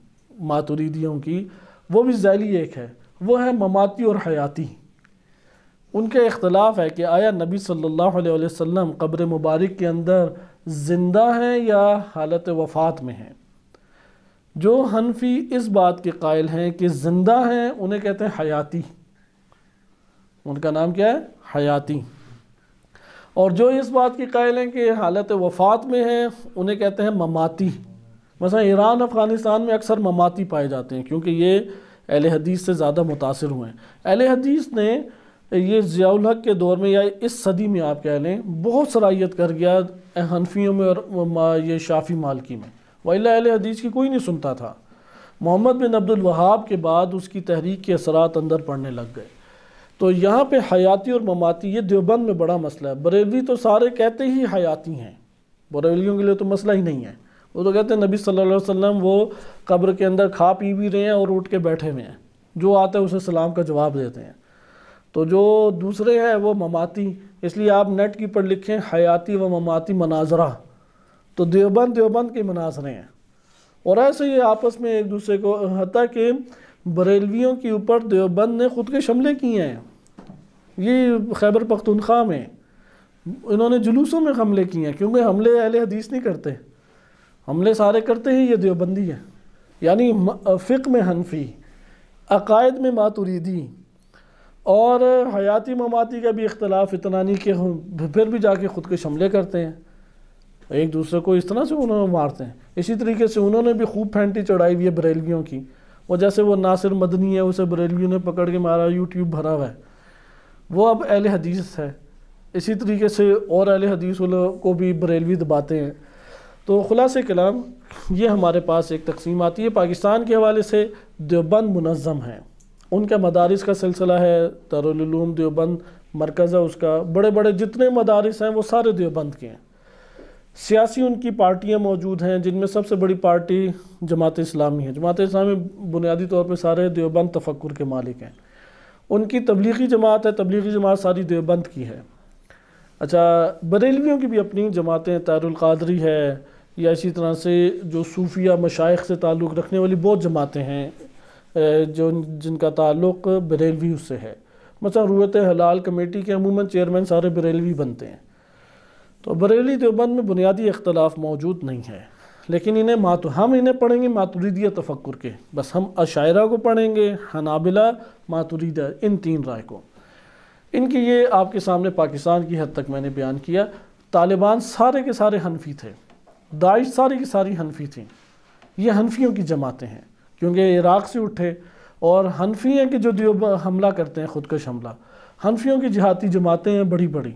ماتریدیوں کی، وہ بھی ذیلی ایک ہے، وہ ہے مماتی اور حیاتی۔ ان کے اختلاف ہے کہ آیا نبی صلی اللہ علیہ وسلم قبر مبارک کے اندر زندہ ہیں یا حالت وفات میں ہیں۔ جو حنفی اس بات کے قائل ہیں کہ زندہ ہیں انہیں کہتے ہیں حیاتی، ان کا نام کیا ہے؟ حیاتی۔ اور جو اس بات کے قائل ہیں کہ حالت وفات میں ہیں انہیں کہتے ہیں مماتی۔ مثلا ایران افغانستان میں اکثر مماتی پائے جاتے ہیں، کیونکہ یہ اہل حدیث سے زیادہ متاثر ہوئے ہیں۔ اہل حدیث نے یہ ضیاء الحق کے دور میں یا اس صدی میں آپ کہہ لیں بہت صلاحیت کر گیا حنفیوں میں اور یہ شافعی مالکی میں، وإلا اہل حدیث کی کوئی نہیں سنتا تھا۔ محمد بن عبد الوہاب کے بعد اس کی تحریک کے اثرات اندر پڑنے لگ گئے۔ تو یہاں پہ حیاتی اور مماتی یہ دیوبند میں بڑا مسئلہ ہے۔ بریلوی تو سارے کہتے ہی حیاتی ہیں، بریلویوں کے لیے تو مسئلہ ہی نہیں ہے، وہ تو کہتے ہیں نبی صلی اللہ علیہ وسلم وہ قبر کے اندر کھا پی بھی رہے ہیں اور اٹھ کے بیٹھے ہوئے ہیں، جو آتا ہے اسے سلام کا جواب دیتے ہیں۔ تو جو دوسرے ہیں وہ مماتی، اس لیے آپ نیٹ کی پر لکھیں حیاتی و مماتی مناظرہ، تو دیوبند کے مناظرے ہیں، اور ایسے ہی آپس میں ایک دوسرے کو، حتیٰ کہ بریلویوں کے اوپر دیوبند نے خود کے حملے کیے ہیں۔ یہ خیبر پختونخوا میں انہوں نے جلوسوں میں حملے کیے ہیں، کیونکہ حملے اہل حدیث نہیں کرتے، حملے سارے کرتے ہی یہ دیوبندی ہیں۔ یعنی فقہ میں حنفی، عقائد میں ماتریدی، اور حیاتی مماتی کا بھی اختلاف اتنا نہیں کہ پھر بھی جا کے خود کے حملے کرتے ہیں، ایک دوسرے کو اس طرح سے انہوں نے مارتے ہیں۔ اسی طریقے سے انہوں نے بھی خوب پھینٹی چڑھائی ہوئی ہے بریلویوں کی، وہ جیسے وہ ناصر مدنی ہے اسے بریلویوں نے پکڑ کے مارا، یوٹیوب بھرا ہوا ہے، وہ اب اہل حدیث ہے۔ اسی طریقے سے اور اہل حدیث کو بھی بریلوی دباتے ہیں۔ تو خلاصہ کلام یہ ہمارے پاس ایک تقسیم آتی ہے۔ پاکستان کے حوالے سے دیوبند منظم ہیں، ان کا مدارس کا سلسلہ ہے، دارالعلوم دیوبند مرکز ہے اس کا، بڑے بڑے جتنے مدارس ہیں وہ سارے دیوبند کے ہیں۔ سیاسی ان کی پارٹیاں موجود ہیں، جن میں سب سے بڑی پارٹی جماعت اسلامی ہے۔ جماعت اسلامی بنیادی طور پہ سارے دیوبند تفکر کے مالک ہیں۔ ان کی تبلیغی جماعت ہے، تبلیغی جماعت ساری دیوبند کی ہے۔ اچھا، بریلویوں کی بھی اپنی جماعتیں، طاہر القادری ہے، یا اسی طرح سے جو صوفیہ مشائخ سے تعلق رکھنے والی بہت جماعتیں ہیں جن کا تعلق بریلوی سے ہے۔ مثلا رویت حلال کمیٹی کے عموماً چیئرمین سارے بریلوی بنتے ہیں۔ تو بریلی دیوبند میں بنیادی اختلاف موجود نہیں ہے، لیکن ہم انہیں پڑھیں گے ماتریدیہ تفکر کے، بس ہم اشاعرہ کو پڑھیں گے، حنابلہ، ماتریدیہ، ان تین رائے کو۔ ان کی یہ آپ کے سامنے پاکستان کی حد تک میں نے بیان کیا۔ طالبان سارے کے سارے حنفی تھے، داعش ساری کی ساری حنفی تھیں، یہ حنفیوں کی جماعتیں ہیں، کیونکہ عراق سے اٹھے، اور حنفی ہیں کہ جو حملہ کرتے ہیں، خودکش حملہ، حنفیوں کی جہادی جماعتیں ہیں بڑی بڑی۔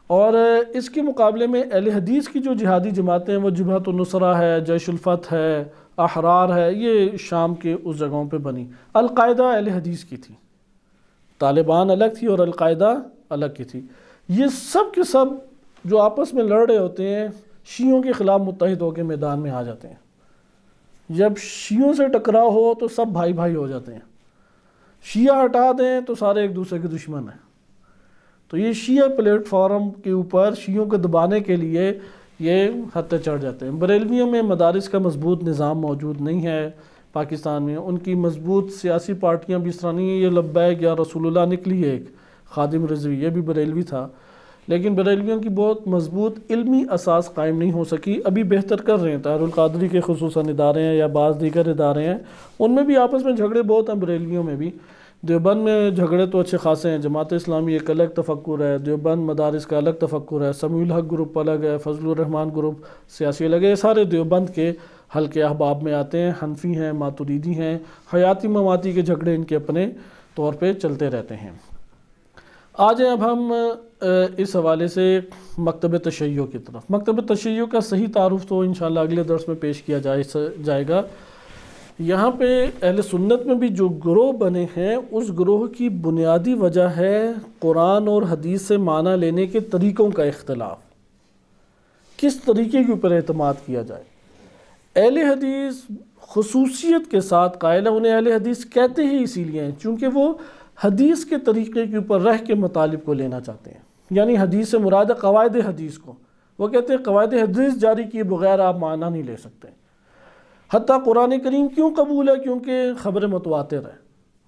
اور اس کے مقابلے میں اہل حدیث کی جو جہادی جماعتیں ہیں وہ جبہت النصرہ ہے، جیش الفتح ہے، احرار ہے، یہ شام کے اس جگہوں پہ بنی۔ القاعدہ اہل حدیث کی تھی، طالبان الگ تھی اور القاعدہ الگ کی تھی۔ یہ سب کے سب جو آپس میں لڑ رہے ہوتے ہیں شیعوں کے خلاف متحد ہو کے میدان میں آ جاتے ہیں۔ جب شیعوں سے ٹکراؤ ہو تو سب بھائی بھائی ہو جاتے ہیں، شیعہ ہٹا دیں تو سارے ایک دوسرے کے دشمن ہیں۔ تو یہ شیعہ پلیٹ فارم کے اوپر شیعوں کو دبانے کے لیے یہ ہتھے چڑھ جاتے ہیں۔ بریلویوں میں مدارس کا مضبوط نظام موجود نہیں ہے پاکستان میں، ان کی مضبوط سیاسی پارٹیاں بھی اس طرح نہیں ہیں۔ یہ لبیک یا رسول اللہ نکلی ہے، ایک خادم رضوی، یہ بھی بریلوی تھا، لیکن بریلویوں کی بہت مضبوط علمی اساس قائم نہیں ہو سکی۔ ابھی بہتر کر رہے ہیں، طاہر القادری کے خصوصاً ادارے ہیں یا بعض دیگر ادارے ہیں، ان میں بھی آپس میں جھگڑے بہت ہیں، بریلویوں میں بھی۔ دیوبند میں جھگڑے تو اچھے خاصے ہیں، جماعت اسلامی ایک الگ تفکر ہے، دیوبند مدارس کا الگ تفکر ہے، سمیع الحق گروپ الگ ہے، فضل الرحمن گروپ سیاسی الگ ہے، یہ سارے دیوبند کے حلقے احباب میں آتے ہیں، حنفی ہیں، ماتریدی ہیں، حیاتی مماتی کے جھگڑے ان کے اپنے طور پہ چلتے رہتے ہیں۔ آ جائیں اب ہم اس حوالے سے مکتب تشیع کی طرف۔ مکتب تشیع کا صحیح تعارف تو انشاءاللہ اگلے درس میں پیش کیا جائے گا۔ یہاں پہ اہل سنت میں بھی جو گروہ بنے ہیں، اس گروہ کی بنیادی وجہ ہے قرآن اور حدیث سے معنی لینے کے طریقوں کا اختلاف، کس طریقے کے اوپر اعتماد کیا جائے۔ اہل حدیث خصوصیت کے ساتھ قائل ہیں، انہیں اہل حدیث کہتے ہی اسی لیے ہیں چونکہ وہ حدیث کے طریقے کے اوپر رہ کے مطالب کو لینا چاہتے ہیں، یعنی حدیث سے مراد قواعد حدیث کو۔ وہ کہتے ہیں قواعد حدیث جاری کیے بغیر آپ معنی نہیں لے سکتے۔ حتیٰ قرآن کریم کیوں قبول ہے؟ کیونکہ خبر متواتر ہے،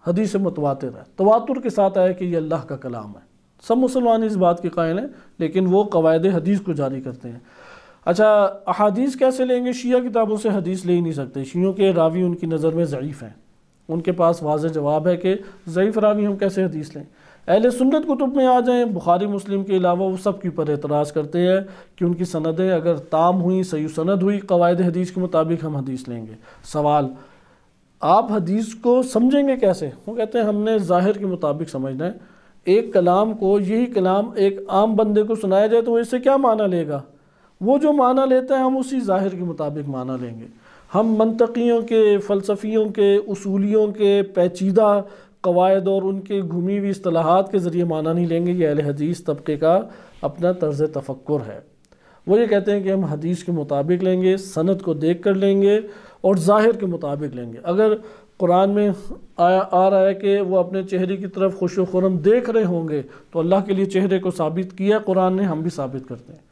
حدیث متواتر ہے، تواتر کے ساتھ آیا کہ یہ اللہ کا کلام ہے۔ سب مسلمان اس بات کے قائل ہیں، لیکن وہ قواعد حدیث کو جاری کرتے ہیں۔ اچھا، احادیث کیسے لیں گے؟ شیعہ کتابوں سے حدیث لے ہی نہیں سکتے، شیعوں کے راوی ان کی نظر میں ضعیف ہیں، ان کے پاس واضح جواب ہے کہ ضعیف راوی ہم کیسے حدیث لیں۔ اہل سنت کتب میں آ جائیں، بخاری مسلم کے علاوہ وہ سب کے اوپر اعتراض کرتے ہیں کہ ان کی سندیں اگر تام ہوئیں، صحیح سند ہوئی قواعد حدیث کے مطابق ہم حدیث لیں گے۔ سوال، آپ حدیث کو سمجھیں گے کیسے؟ وہ کہتے ہیں ہم نے ظاہر کے مطابق سمجھنا ہے۔ ایک کلام کو، یہی کلام ایک عام بندے کو سنایا جائے تو وہ اس سے کیا معنی لے گا؟ وہ جو معنی لیتا ہے ہم اسی ظاہر کے مطابق معنی لیں گے۔ ہم منطقیوں کے، فلسفیوں کے، اصولیوں کے پیچیدہ قواعد اور ان کے گھمی ہوئی اصطلاحات کے ذریعے معنی نہیں لیں گے۔ یہ اہل حدیث طبقے کا اپنا طرز تفکر ہے۔ وہ یہ کہتے ہیں کہ ہم حدیث کے مطابق لیں گے، سند کو دیکھ کر لیں گے اور ظاہر کے مطابق لیں گے۔ اگر قرآن میں آ رہا ہے کہ وہ اپنے چہرے کی طرف خوش و خرم دیکھ رہے ہوں گے تو اللہ کے لیے چہرے کو ثابت کیا قرآن نے، ہم بھی ثابت کرتے ہیں۔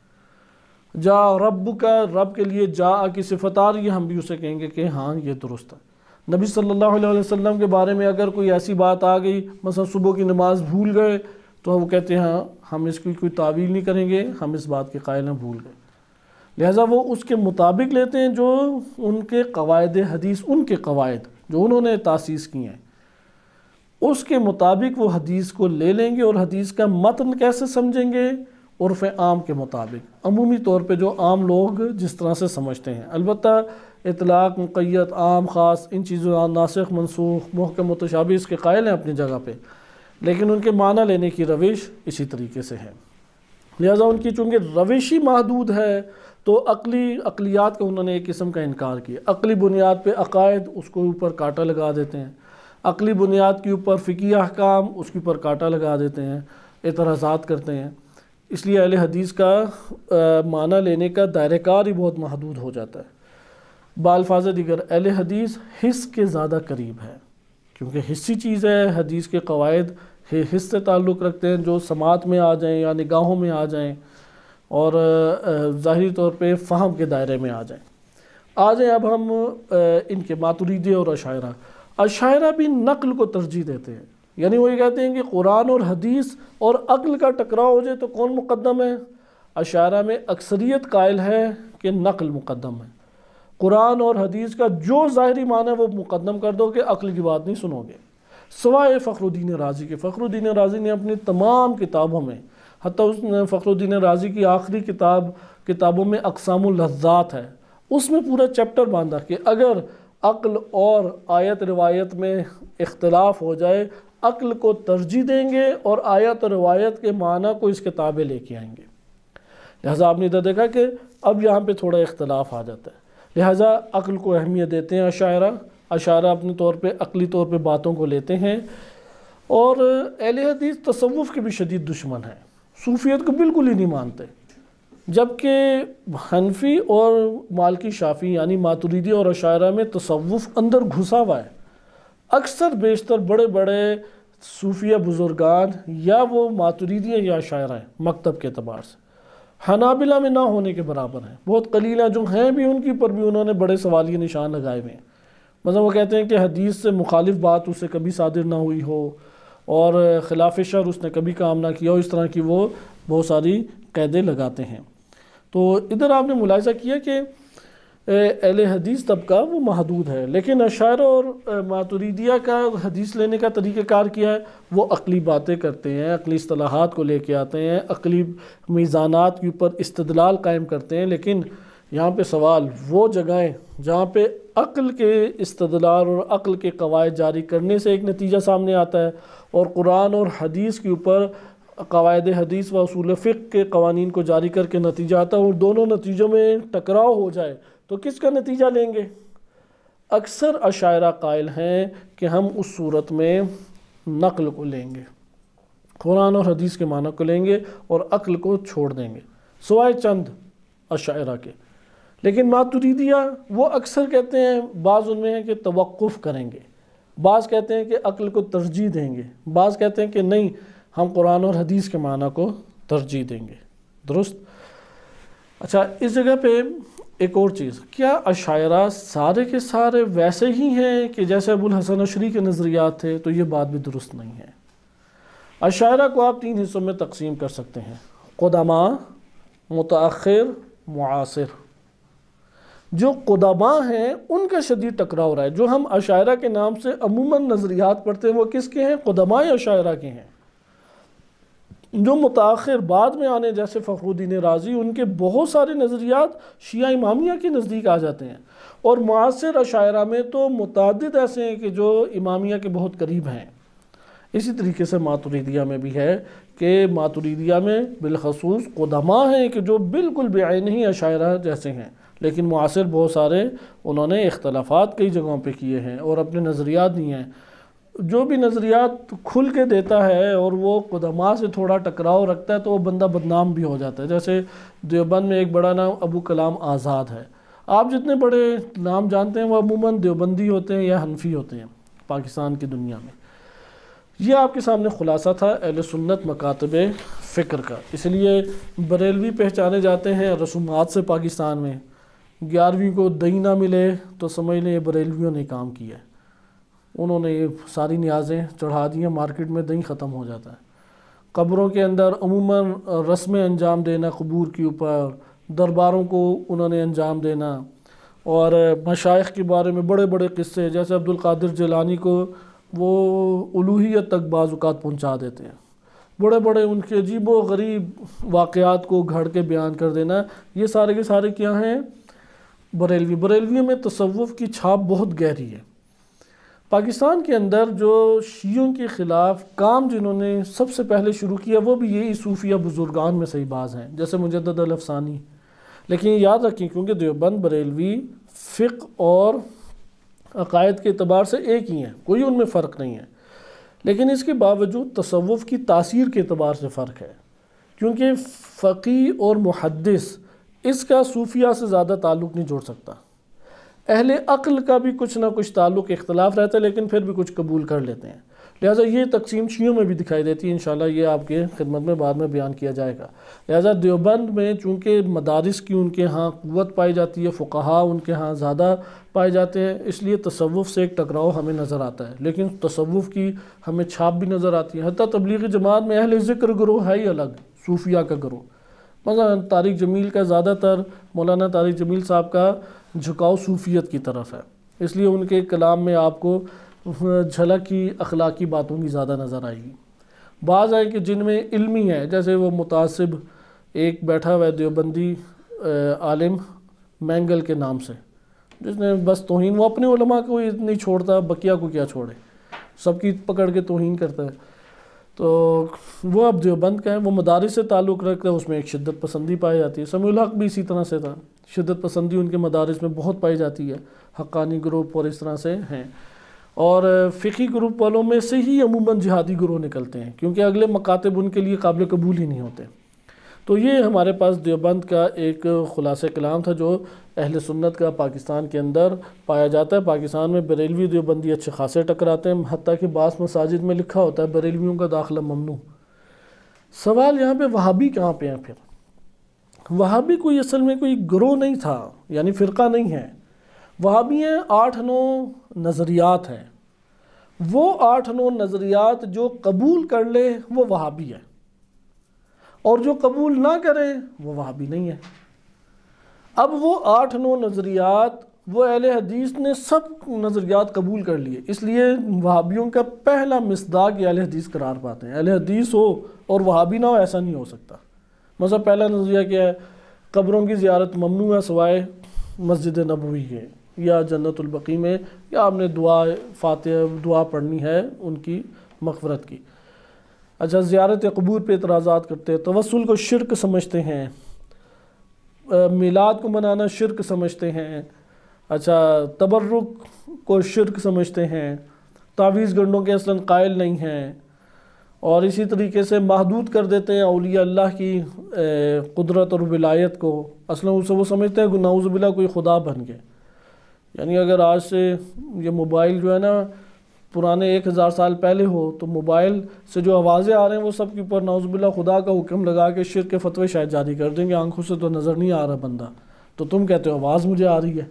جا رب کا، رب کے لیے جا کی صفت آ رہی ہے، ہم بھی اسے کہیں گے کہ ہاں یہ درست ہے۔ نبی صلی اللہ علیہ وسلم کے بارے میں اگر کوئی ایسی بات آ گئی، مثلا صبح کی نماز بھول گئے، تو وہ کہتے ہیں ہاں ہم اس کی کوئی تعویل نہیں کریں گے، ہم اس بات کے قائل ہیں، بھول گئے۔ لہٰذا وہ اس کے مطابق لیتے ہیں جو ان کے قواعد حدیث، ان کے قواعد جو انہوں نے تاسیس کی ہیں، اس کے مطابق وہ حدیث کو لے لیں گے۔ اور حدیث کا متن کیسے سمجھیں گے؟ عرف عام کے مطابق، عمومی طور پہ جو عام لوگ جس طرح سے سمجھتے ہیں۔ البتہ اطلاق، مقید، عام، خاص، ان چیزوں، ناسخ، منسوخ، محکم، متشابہ، اس کے قائل ہیں اپنی جگہ پہ، لیکن ان کے معنی لینے کی روش اسی طریقے سے ہے۔ لہٰذا ان کی چونکہ روش ہی محدود ہے تو عقلیات کا انہوں نے ایک قسم کا انکار کیا۔ عقلی بنیاد پہ عقائد، اس کو اوپر کانٹا لگا دیتے ہیں، عقلی بنیاد کے اوپر فقہی احکام، اس کے اوپر کانٹا لگا دیتے ہیں، اعتراضات کرتے ہیں۔ اس لیے اہل حدیث کا معنی لینے کا دائرہ کار ہی بہت محدود ہو جاتا ہے۔ بالفاظ دیگر اہل حدیث حس کے زیادہ قریب ہے، کیونکہ حسی چیز ہے۔ حدیث کے قواعد حس سے تعلق رکھتے ہیں، جو سماعت میں آ جائیں یا نگاہوں میں آ جائیں اور ظاہری طور پہ فہم کے دائرے میں آ جائیں۔ اب ہم ان کے ماتریدی اور اشاعرہ بھی نقل کو ترجیح دیتے ہیں، یعنی وہ یہ کہتے ہیں کہ قرآن اور حدیث اور عقل کا ٹکراؤ ہو جائے تو کون مقدم ہے؟ اشاعرہ میں اکثریت قائل ہے کہ نقل مقدم ہے۔ قرآن اور حدیث کا جو ظاہری معنی ہے وہ مقدم کر دو، کہ عقل کی بات نہیں سنو گے، سوائے فخر الدین رازی کے۔ فخر الدین رازی نے اپنی تمام کتابوں میں، حتیٰ اس نے فخر الدین رازی کی آخری کتابوں میں اقسام اللذات ہے، اس میں پورا چیپٹر باندھا کہ اگر عقل اور آیت روایت میں اختلاف ہو جائے، عقل کو ترجیح دیں گے اور آیت اور روایت کے معنی کو اس کتابیں لے کے آئیں گے۔ لہٰذا آپ نے ادھر دیکھا کہ اب یہاں پہ تھوڑا اختلاف آ جاتا ہے، لہٰذا عقل کو اہمیت دیتے ہیں اشاعرہ اپنے طور پہ عقلی طور پہ باتوں کو لیتے ہیں۔ اور اہل حدیث تصوف کے بھی شدید دشمن ہیں، صوفیت کو بالکل ہی نہیں مانتے، جبکہ حنفی اور مالکی شافعی یعنی ماتریدی اور اشاعرہ میں تصوف اندر گھسا ہوا ہے۔ اکثر بیشتر بڑے بڑے صوفیہ بزرگان یا وہ ماتریدی ہیں یا اشاعرہ ہیں مکتب کے اعتبار سے، حنابلہ میں نہ ہونے کے برابر ہیں، بہت قلیل ہیں جو ہیں بھی، ان کی پر بھی انہوں نے بڑے سوالیہ نشان لگائے ہوئے ہیں۔ مثلا وہ کہتے ہیں کہ حدیث سے مخالف بات اسے کبھی صادر نہ ہوئی ہو، اور خلاف شرع اس نے کبھی کام نہ کیا ہو، اس طرح کی وہ بہت ساری قیدیں لگاتے ہیں۔ تو ادھر آپ نے ملاحظہ کیا کہ اہل حدیث طبقہ وہ محدود ہے، لیکن اشاعرہ اور ماتریدیہ کا حدیث لینے کا طریقہ کار کیا ہے، وہ عقلی باتیں کرتے ہیں، عقلی اصطلاحات کو لے کے آتے ہیں، عقلی میزانات کے اوپر استدلال قائم کرتے ہیں۔ لیکن یہاں پہ سوال، وہ جگہیں جہاں پہ عقل کے استدلال اور عقل کے قواعد جاری کرنے سے ایک نتیجہ سامنے آتا ہے، اور قرآن اور حدیث کے اوپر قواعد حدیث و اصول فقہ کے قوانین کو جاری کر کے نتیجہ آتا ہے، اور دونوں نتیجوں میں ٹکراؤ ہو جائے تو کس کا نتیجہ لیں گے؟ اکثر اشاعرہ قائل ہیں کہ ہم اس صورت میں نقل کو لیں گے، قرآن اور حدیث کے معنی کو لیں گے اور عقل کو چھوڑ دیں گے، سوائے چند اشاعرہ کے۔ لیکن ماتریدیہ وہ اکثر کہتے ہیں، بعض ان میں ہیں کہ توقف کریں گے، بعض کہتے ہیں کہ عقل کو ترجیح دیں گے، بعض کہتے ہیں کہ نہیں، ہم قرآن اور حدیث کے معنی کو ترجیح دیں گے۔ درست؟ اچھا، اس جگہ پہ ایک اور چیز، کیا اشاعرہ سارے کے سارے ویسے ہی ہیں کہ جیسے ابو الحسن عشری کے نظریات تھے؟ تو یہ بات بھی درست نہیں ہے۔ اشاعرہ کو آپ 3 حصوں میں تقسیم کر سکتے ہیں، قدما، متاخر، معاصر۔ جو قدما ہیں ان کا شدید ٹکراؤ رہا ہے۔ جو ہم اشاعرہ کے نام سے عموماً نظریات پڑھتے ہیں وہ کس کے ہیں؟ قدماء اشاعرہ کے ہیں۔ جو متاخر بعد میں آنے جیسے فخر الدین رازی، ان کے بہت سارے نظریات شیعہ امامیہ کے نزدیک آ جاتے ہیں، اور معاصر اشاعرہ میں تو متعدد ایسے ہیں کہ جو امامیہ کے بہت قریب ہیں۔ اسی طریقے سے ماتریدیہ میں بھی ہے کہ ماتریدیہ میں بالخصوص قدماء ہیں کہ جو بالکل بعینہ اشاعرہ جیسے ہیں، لیکن معاصر بہت سارے انہوں نے اختلافات کئی جگہوں پہ کیے ہیں اور اپنے نظریات دیے ہیں۔ جو بھی نظریات کھل کے دیتا ہے اور وہ قدماء سے تھوڑا ٹکراؤ رکھتا ہے تو وہ بندہ بدنام بھی ہو جاتا ہے۔ جیسے دیوبند میں ایک بڑا نام ابو کلام آزاد ہے۔ آپ جتنے بڑے نام جانتے ہیں وہ عموماً دیوبندی ہوتے ہیں یا حنفی ہوتے ہیں پاکستان کی دنیا میں۔ یہ آپ کے سامنے خلاصہ تھا اہل سنت مکاتب فکر کا۔ اس لیے بریلوی پہچانے جاتے ہیں رسومات سے پاکستان میں۔ 11ویں کو دہی نہ ملے تو سمجھ لیں یہ بریلویوں نے کام کیا ہے، انہوں نے یہ ساری نیازیں چڑھا دی ہیں، مارکیٹ میں دہی ختم ہو جاتا ہے۔ قبروں کے اندر عموماً رسمیں انجام دینا، قبور کے اوپر درباروں کو انہوں نے انجام دینا، اور مشائخ کے بارے میں بڑے بڑے قصے، جیسے عبد القادر جیلانی کو وہ الوہیت تک بعض اوقات پہنچا دیتے ہیں، بڑے بڑے ان کے عجیب و غریب واقعات کو گھڑ کے بیان کر دینا، یہ سارے کے سارے کیا ہیں؟ بریلویوں میں تصوف کی چھاپ بہت گہری ہے۔ پاکستان کے اندر جو شیعوں کے خلاف کام جنہوں نے سب سے پہلے شروع کیا وہ بھی یہی صوفیہ بزرگان میں سے ہی بعض ہیں، جیسے مجدد الافسانی۔ لیکن یاد رکھیں کیونکہ دیوبند بریلوی فقہ اور عقائد کے اعتبار سے ایک ہی ہیں، کوئی ان میں فرق نہیں ہے، لیکن اس کے باوجود تصوف کی تاثیر کے اعتبار سے فرق ہے، کیونکہ فقیہ اور محدث اس کا صوفیہ سے زیادہ تعلق نہیں جوڑ سکتا۔ اہل عقل کا بھی کچھ نہ کچھ تعلق اختلاف رہتا ہے، لیکن پھر بھی کچھ قبول کر لیتے ہیں، لہٰذا یہ تقسیم شیعوں میں بھی دکھائی دیتی ہے، انشاءاللہ یہ آپ کے خدمت میں بعد میں بیان کیا جائے گا۔ لہٰذا دیوبند میں چونکہ مدارس کی ان کے ہاں قوت پائی جاتی ہے، فقہاء ان کے ہاں زیادہ پائے جاتے ہیں، اس لیے تصوف سے ایک ٹکراؤ ہمیں نظر آتا ہے، لیکن تصوف کی ہمیں چھاپ بھی نظر آتی ہے۔ حتیٰ تبلیغی جماعت میں اہل ذکر گروہ ہے ہی الگ، صوفیہ کا گروہ، مثلا طارق جمیل کا زیادہ تر، مولانا طارق جمیل صاحب کا جھکاؤ صوفیت کی طرف ہے، اس لیے ان کے کلام میں آپ کو جھلک کی اخلاقی باتوں کی زیادہ نظر آئے گی۔ بعض ہیں کہ جن میں علمی ہے، جیسے وہ متعصب ایک بیٹھا ہوا ہے دیوبندی عالم مینگل کے نام سے، جس نے بس توہین، وہ اپنے علماء کو نہیں چھوڑتا، بقیہ کو کیا چھوڑے، سب کی پکڑ کے توہین کرتا ہے، تو وہ اب دیوبند کا ہے، وہ مدارس سے تعلق رکھتا ہے، اس میں ایک شدت پسندی پائی جاتی ہے۔ سمیع الحق بھی اسی طرح سے تھا، شدت پسندی ان کے مدارس میں بہت پائی جاتی ہے، حقانی گروپ اور اس طرح سے ہیں، اور فقہی گروپ والوں میں سے ہی عموماً جہادی گروہ نکلتے ہیں، کیونکہ اگلے مکاتب ان کے لیے قابل قبول ہی نہیں ہوتے۔ تو یہ ہمارے پاس دیوبند کا ایک خلاصہ کلام تھا جو اہل سنت کا پاکستان کے اندر پایا جاتا ہے۔ پاکستان میں بریلوی دیوبندی اچھے خاصے ٹکراتے ہیں، حتیٰ کہ بعض مساجد میں لکھا ہوتا ہے بریلویوں کا داخلہ ممنوع۔ سوال یہاں پہ وہابی کہاں پہ ہیں پھر؟ وہابی کوئی اصل میں کوئی گروہ نہیں تھا، یعنی فرقہ نہیں ہے۔ وہابی ہیں 8-9 نظریات ہیں، وہ 8-9 نظریات جو قبول کر لے وہ وہابی ہے، اور جو قبول نہ کرے وہ وہابی نہیں ہے۔ اب وہ 8-9 نظریات، وہ اہل حدیث نے سب نظریات قبول کر لیے، اس لیے وہابیوں کا پہلا مصداق یہ اہل حدیث قرار پاتے ہیں۔ اہل حدیث ہو اور وہابی نہ ہو، ایسا نہیں ہو سکتا۔ مثلا پہلا نظریہ کیا ہے؟ قبروں کی زیارت ممنوع ہے سوائے مسجد نبوی کے یا جنت البقیع میں، یا آپ نے دعا پڑھنی ہے ان کی مغفرت کی۔ اچھا، زیارت قبور پہ اعتراضات کرتے ہیں، توسل کو شرک سمجھتے ہیں، میلاد کو منانا شرک سمجھتے ہیں، اچھا تبرک کو شرک سمجھتے ہیں، تعویذ گنڈوں کے اصلاً قائل نہیں ہیں، اور اسی طریقے سے محدود کر دیتے ہیں اولیاء اللہ کی قدرت اور ولایت کو۔ اصلاً اسے وہ سمجھتے ہیں کہ نعوذ باللہ کوئی خدا بن گئے۔ یعنی اگر آج سے یہ موبائل جو ہے نا پرانے 1000 سال پہلے ہو، تو موبائل سے جو آوازیں آ رہے ہیں وہ سب کے اوپر نعوذ باللہ خدا کا حکم لگا کے شرک کے فتوے شاید جاری کر دیں گے، آنکھوں سے تو نظر نہیں آ رہا بندہ، تو تم کہتے ہو آواز مجھے آ رہی ہے۔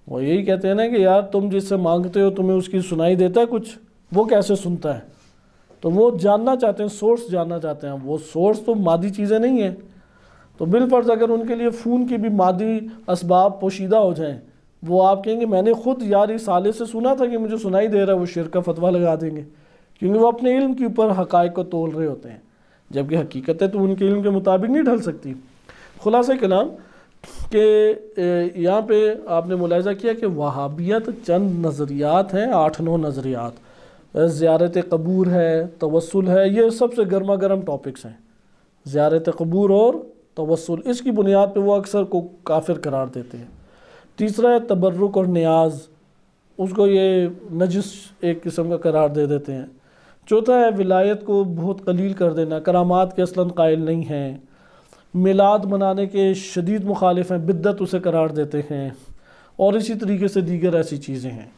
وہ یہی کہتے ہیں نا کہ یار تم جس سے مانگتے ہو تمہیں اس کی سنائی دیتا ہے کچھ، وہ کیسے سنتا ہے؟ تو وہ جاننا چاہتے ہیں، سورس جاننا چاہتے ہیں۔ وہ سورس تو مادی چیزیں نہیں ہیں، تو بالفرض اگر ان کے لیے فون کی بھی مادی اسباب پوشیدہ ہو جائیں، وہ آپ کہیں گے میں نے خود یار اس سالے سے سنا تھا کہ مجھے سنائی دے رہا ہے، وہ شرک کا فتویٰ لگا دیں گے، کیونکہ وہ اپنے علم کے اوپر حقائق کو تول رہے ہوتے ہیں، جبکہ حقیقت ہے تو ان کے علم کے مطابق نہیں ڈھل سکتی۔ خلاصہ کلام کہ یہاں پہ آپ نے ملاحظہ کیا کہ وہابیت چند نظریات ہیں، 8-9 نظریات، زیارت قبور ہے، توسل ہے، یہ سب سے گرما گرم ٹاپکس ہیں، زیارت قبور اور توسل۔ اس کی بنیاد پہ وہ اکثر کو کافر قرار دیتے ہیں۔ تیسرا ہے تبرک اور نیاز، اس کو یہ نجس ایک قسم کا قرار دے دیتے ہیں۔ چوتھا ہے ولایت کو بہت قلیل کر دینا، کرامات کے اصلاً قائل نہیں ہیں، میلاد منانے کے شدید مخالف ہیں، بدعت اسے قرار دیتے ہیں، اور اسی طریقے سے دیگر ایسی چیزیں ہیں۔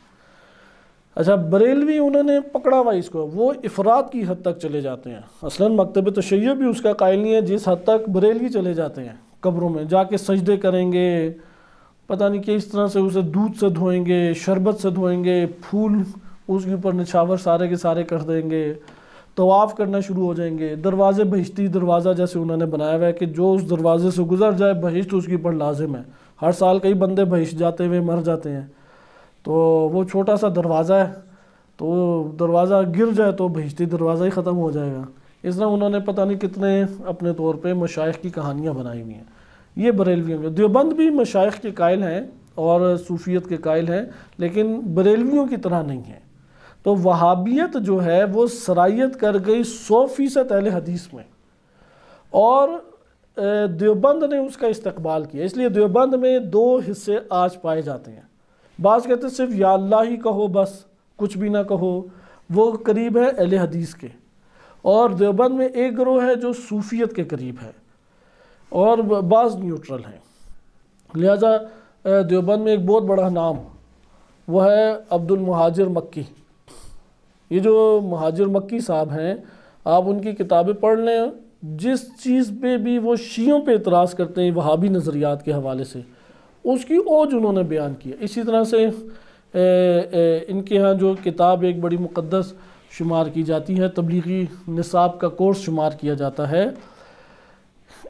اچھا، بریلوی انہوں نے پکڑا ہوا اس کو، وہ افراد کی حد تک چلے جاتے ہیں، اصلاً مکتب تشیع بھی اس کا قائل نہیں ہے جس حد تک بریلوی چلے جاتے ہیں، قبروں میں جا کے سجدے کریں گے، پتہ نہیں کہ اس طرح سے اسے دودھ سے دھوئیں گے، شربت سے دھوئیں گے، پھول اس کے اوپر نچھاور سارے کے سارے کر دیں گے، طواف کرنا شروع ہو جائیں گے، دروازے بہشتی دروازہ جیسے انہوں نے بنایا ہوا ہے کہ جو اس دروازے سے گزر جائے بہشت اس کے اوپر لازم ہے۔ ہر سال کئی بندے بہشت جاتے ہوئے مر جاتے ہیں، تو وہ چھوٹا سا دروازہ ہے، تو دروازہ گر جائے تو بہشتی دروازہ ہی ختم ہو جائے گا۔ اس طرح انہوں نے پتہ نہیں کتنے اپنے طور پہ مشائخ کی کہانیاں بنائی ہوئی ہیں۔ یہ بریلویوں کے، دیوبند بھی مشائخ کے قائل ہیں اور صوفیت کے قائل ہیں، لیکن بریلویوں کی طرح نہیں ہیں۔ تو وہابیت جو ہے وہ سرایت کر گئی 100% اہل حدیث میں، اور دیوبند نے اس کا استقبال کیا۔ اس لیے دیوبند میں 2 حصے آج پائے جاتے ہیں۔ بعض کہتے ہیں صرف یا اللہ ہی کہو بس، کچھ بھی نہ کہو، وہ قریب ہے اہل حدیث کے، اور دیوبند میں ایک گروہ ہے جو صوفیت کے قریب ہے، اور بعض نیوٹرل ہیں۔ لہذا دیوبند میں ایک بہت بڑا نام وہ ہے عبد المہاجر مکی۔ یہ جو مہاجر مکی صاحب ہیں، آپ ان کی کتابیں پڑھ لیں، جس چیز پہ بھی وہ شیعوں پہ اعتراض کرتے ہیں وہابی نظریات کے حوالے سے، اس کی اوج انہوں نے بیان کیا۔ اسی طرح سے ان کے ہاں جو کتاب ایک بڑی مقدس شمار کی جاتی ہے، تبلیغی نصاب کا کورس شمار کیا جاتا ہے،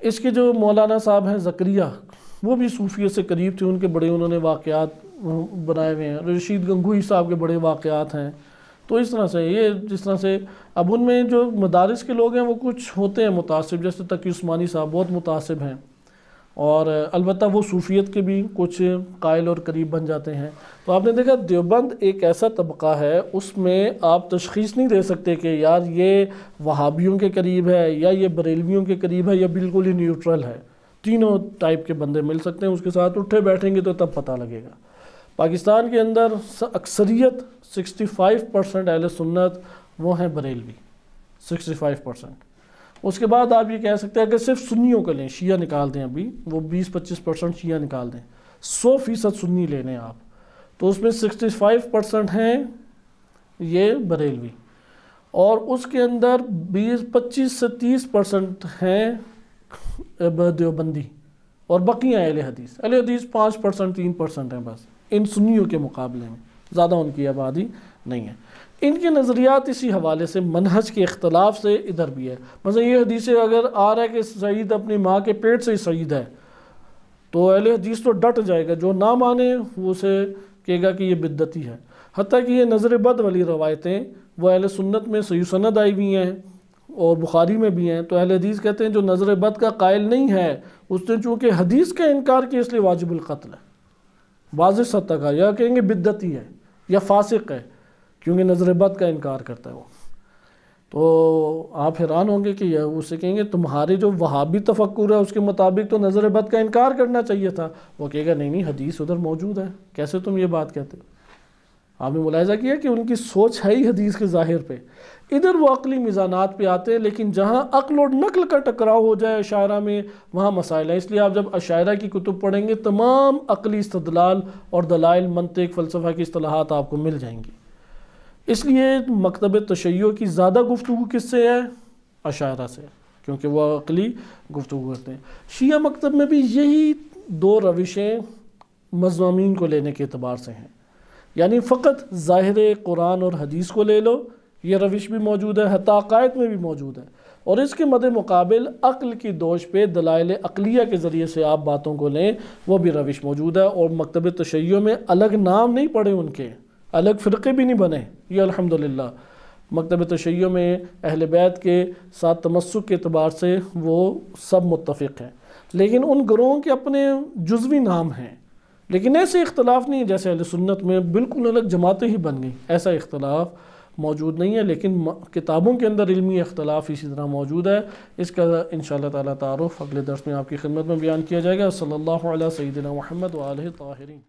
اس کے جو مولانا صاحب ہیں زکریہ، وہ بھی صوفیت سے قریب تھے، ان کے بڑے انہوں نے واقعات بنائے ہوئے ہیں۔ رشید گنگوہی صاحب کے بڑے واقعات ہیں۔ تو اس طرح سے یہ جس طرح سے اب ان میں جو مدارس کے لوگ ہیں وہ کچھ ہوتے ہیں متعصب، جیسے تقی عثمانی صاحب بہت متعصب ہیں، اور البتہ وہ صوفیت کے بھی کچھ قائل اور قریب بن جاتے ہیں۔ تو آپ نے دیکھا دیوبند ایک ایسا طبقہ ہے، اس میں آپ تشخیص نہیں دے سکتے کہ یار یہ وہابیوں کے قریب ہے یا یہ بریلویوں کے قریب ہے یا بالکل ہی نیوٹرل ہے۔ تینوں ٹائپ کے بندے مل سکتے ہیں، اس کے ساتھ اٹھے بیٹھیں گے تو تب پتہ لگے گا۔ پاکستان کے اندر اکثریت 65% اہل سنت وہ ہیں بریلوی، 65%، اس کے بعد آپ یہ کہہ سکتے ہیں کہ صرف سنیوں کو لیں، شیعہ نکال دیں، ابھی وہ 20-25% شیعہ نکال دیں، 100% سنی لے لیں آپ، تو اس میں 65% ہیں یہ بریلوی، اور اس کے اندر 25 سے 30% ہیں دیوبندی، اور بقی ہیں اہل حدیث۔ اہل حدیث 5% 3% ہیں بس ان سنیوں کے مقابلے میں، زیادہ ان کی آبادی نہیں ہے۔ ان کے نظریات اسی حوالے سے منہج کے اختلاف سے ادھر بھی ہے، مثلا یہ حدیث اگر آ رہا ہے کہ سعید اپنی ماں کے پیٹ سے ہی سعید ہے، تو اہل حدیث تو ڈٹ جائے گا، جو نہ مانے وہ اسے کہے گا کہ یہ بدعتی ہے۔ حتیٰ کہ یہ نظر بد والی روایتیں وہ اہل سنت میں صحیح سند آئی ہوئی ہیں اور بخاری میں بھی ہیں، تو اہل حدیث کہتے ہیں جو نظر بد کا قائل نہیں ہے اس نے چونکہ حدیث کا انکار کیا اس لیے واجب القتل ہے، واضح سطح کا، یا کہیں گے بدعتی ہے یا فاسق ہے کیونکہ نظر بد کا انکار کرتا ہے وہ۔ تو آپ حیران ہوں گے کہ اسے کہیں گے تمہارے جو وہابی تفکر ہے اس کے مطابق تو نظر بد کا انکار کرنا چاہیے تھا، وہ کہے گا نہیں حدیث ادھر موجود ہے، کیسے تم یہ بات کہتے ہو؟ آپ نے ملاحظہ کیا کہ ان کی سوچ ہے ہی حدیث کے ظاہر پہ، ادھر وہ عقلی میزانات پہ آتے ہیں، لیکن جہاں عقل اور نقل کا ٹکراؤ ہو جائے اشاعرہ میں وہاں مسائل ہیں۔ اس لیے آپ جب اشاعرہ کی کتب پڑھیں گے تمام عقلی استدلال اور دلائل، منطق، فلسفہ کی اصطلاحات آپ کو مل جائیں گی۔ اس لیے مکتب تشیع کی زیادہ گفتگو کس سے ہے؟ اشاعرہ سے، کیونکہ وہ عقلی گفتگو کرتے ہیں۔ شیعہ مکتب میں بھی یہی دو روشیں مضامین کو لینے کے اعتبار سے ہیں، یعنی فقط ظاہر قرآن اور حدیث کو لے لو، یہ روش بھی موجود ہے، حتیٰ عقائد میں بھی موجود ہے، اور اس کے مد مقابل عقل کی دوش پہ دلائل عقلیہ کے ذریعے سے آپ باتوں کو لیں، وہ بھی روش موجود ہے۔ اور مکتب تشیع میں الگ نام نہیں پڑے ان کے، الگ فرقے بھی نہیں بنے، یہ الحمدللہ مکتب تشیع میں اہل بیت کے ساتھ تمسک کے اعتبار سے وہ سب متفق ہیں، لیکن ان گروہوں کے اپنے جزوی نام ہیں، لیکن ایسے اختلاف نہیں ہے جیسے اہل سنت میں بالکل الگ جماعتیں ہی بن گئیں، ایسا اختلاف موجود نہیں ہے، لیکن کتابوں کے اندر علمی اختلاف اسی طرح موجود ہے۔ اس کا انشاءاللہ تعالیٰ تعارف اگلے درس میں آپ کی خدمت میں بیان کیا جائے گا۔ صلی اللہ علیہ سیدنا محمد و آلہ طاہرین۔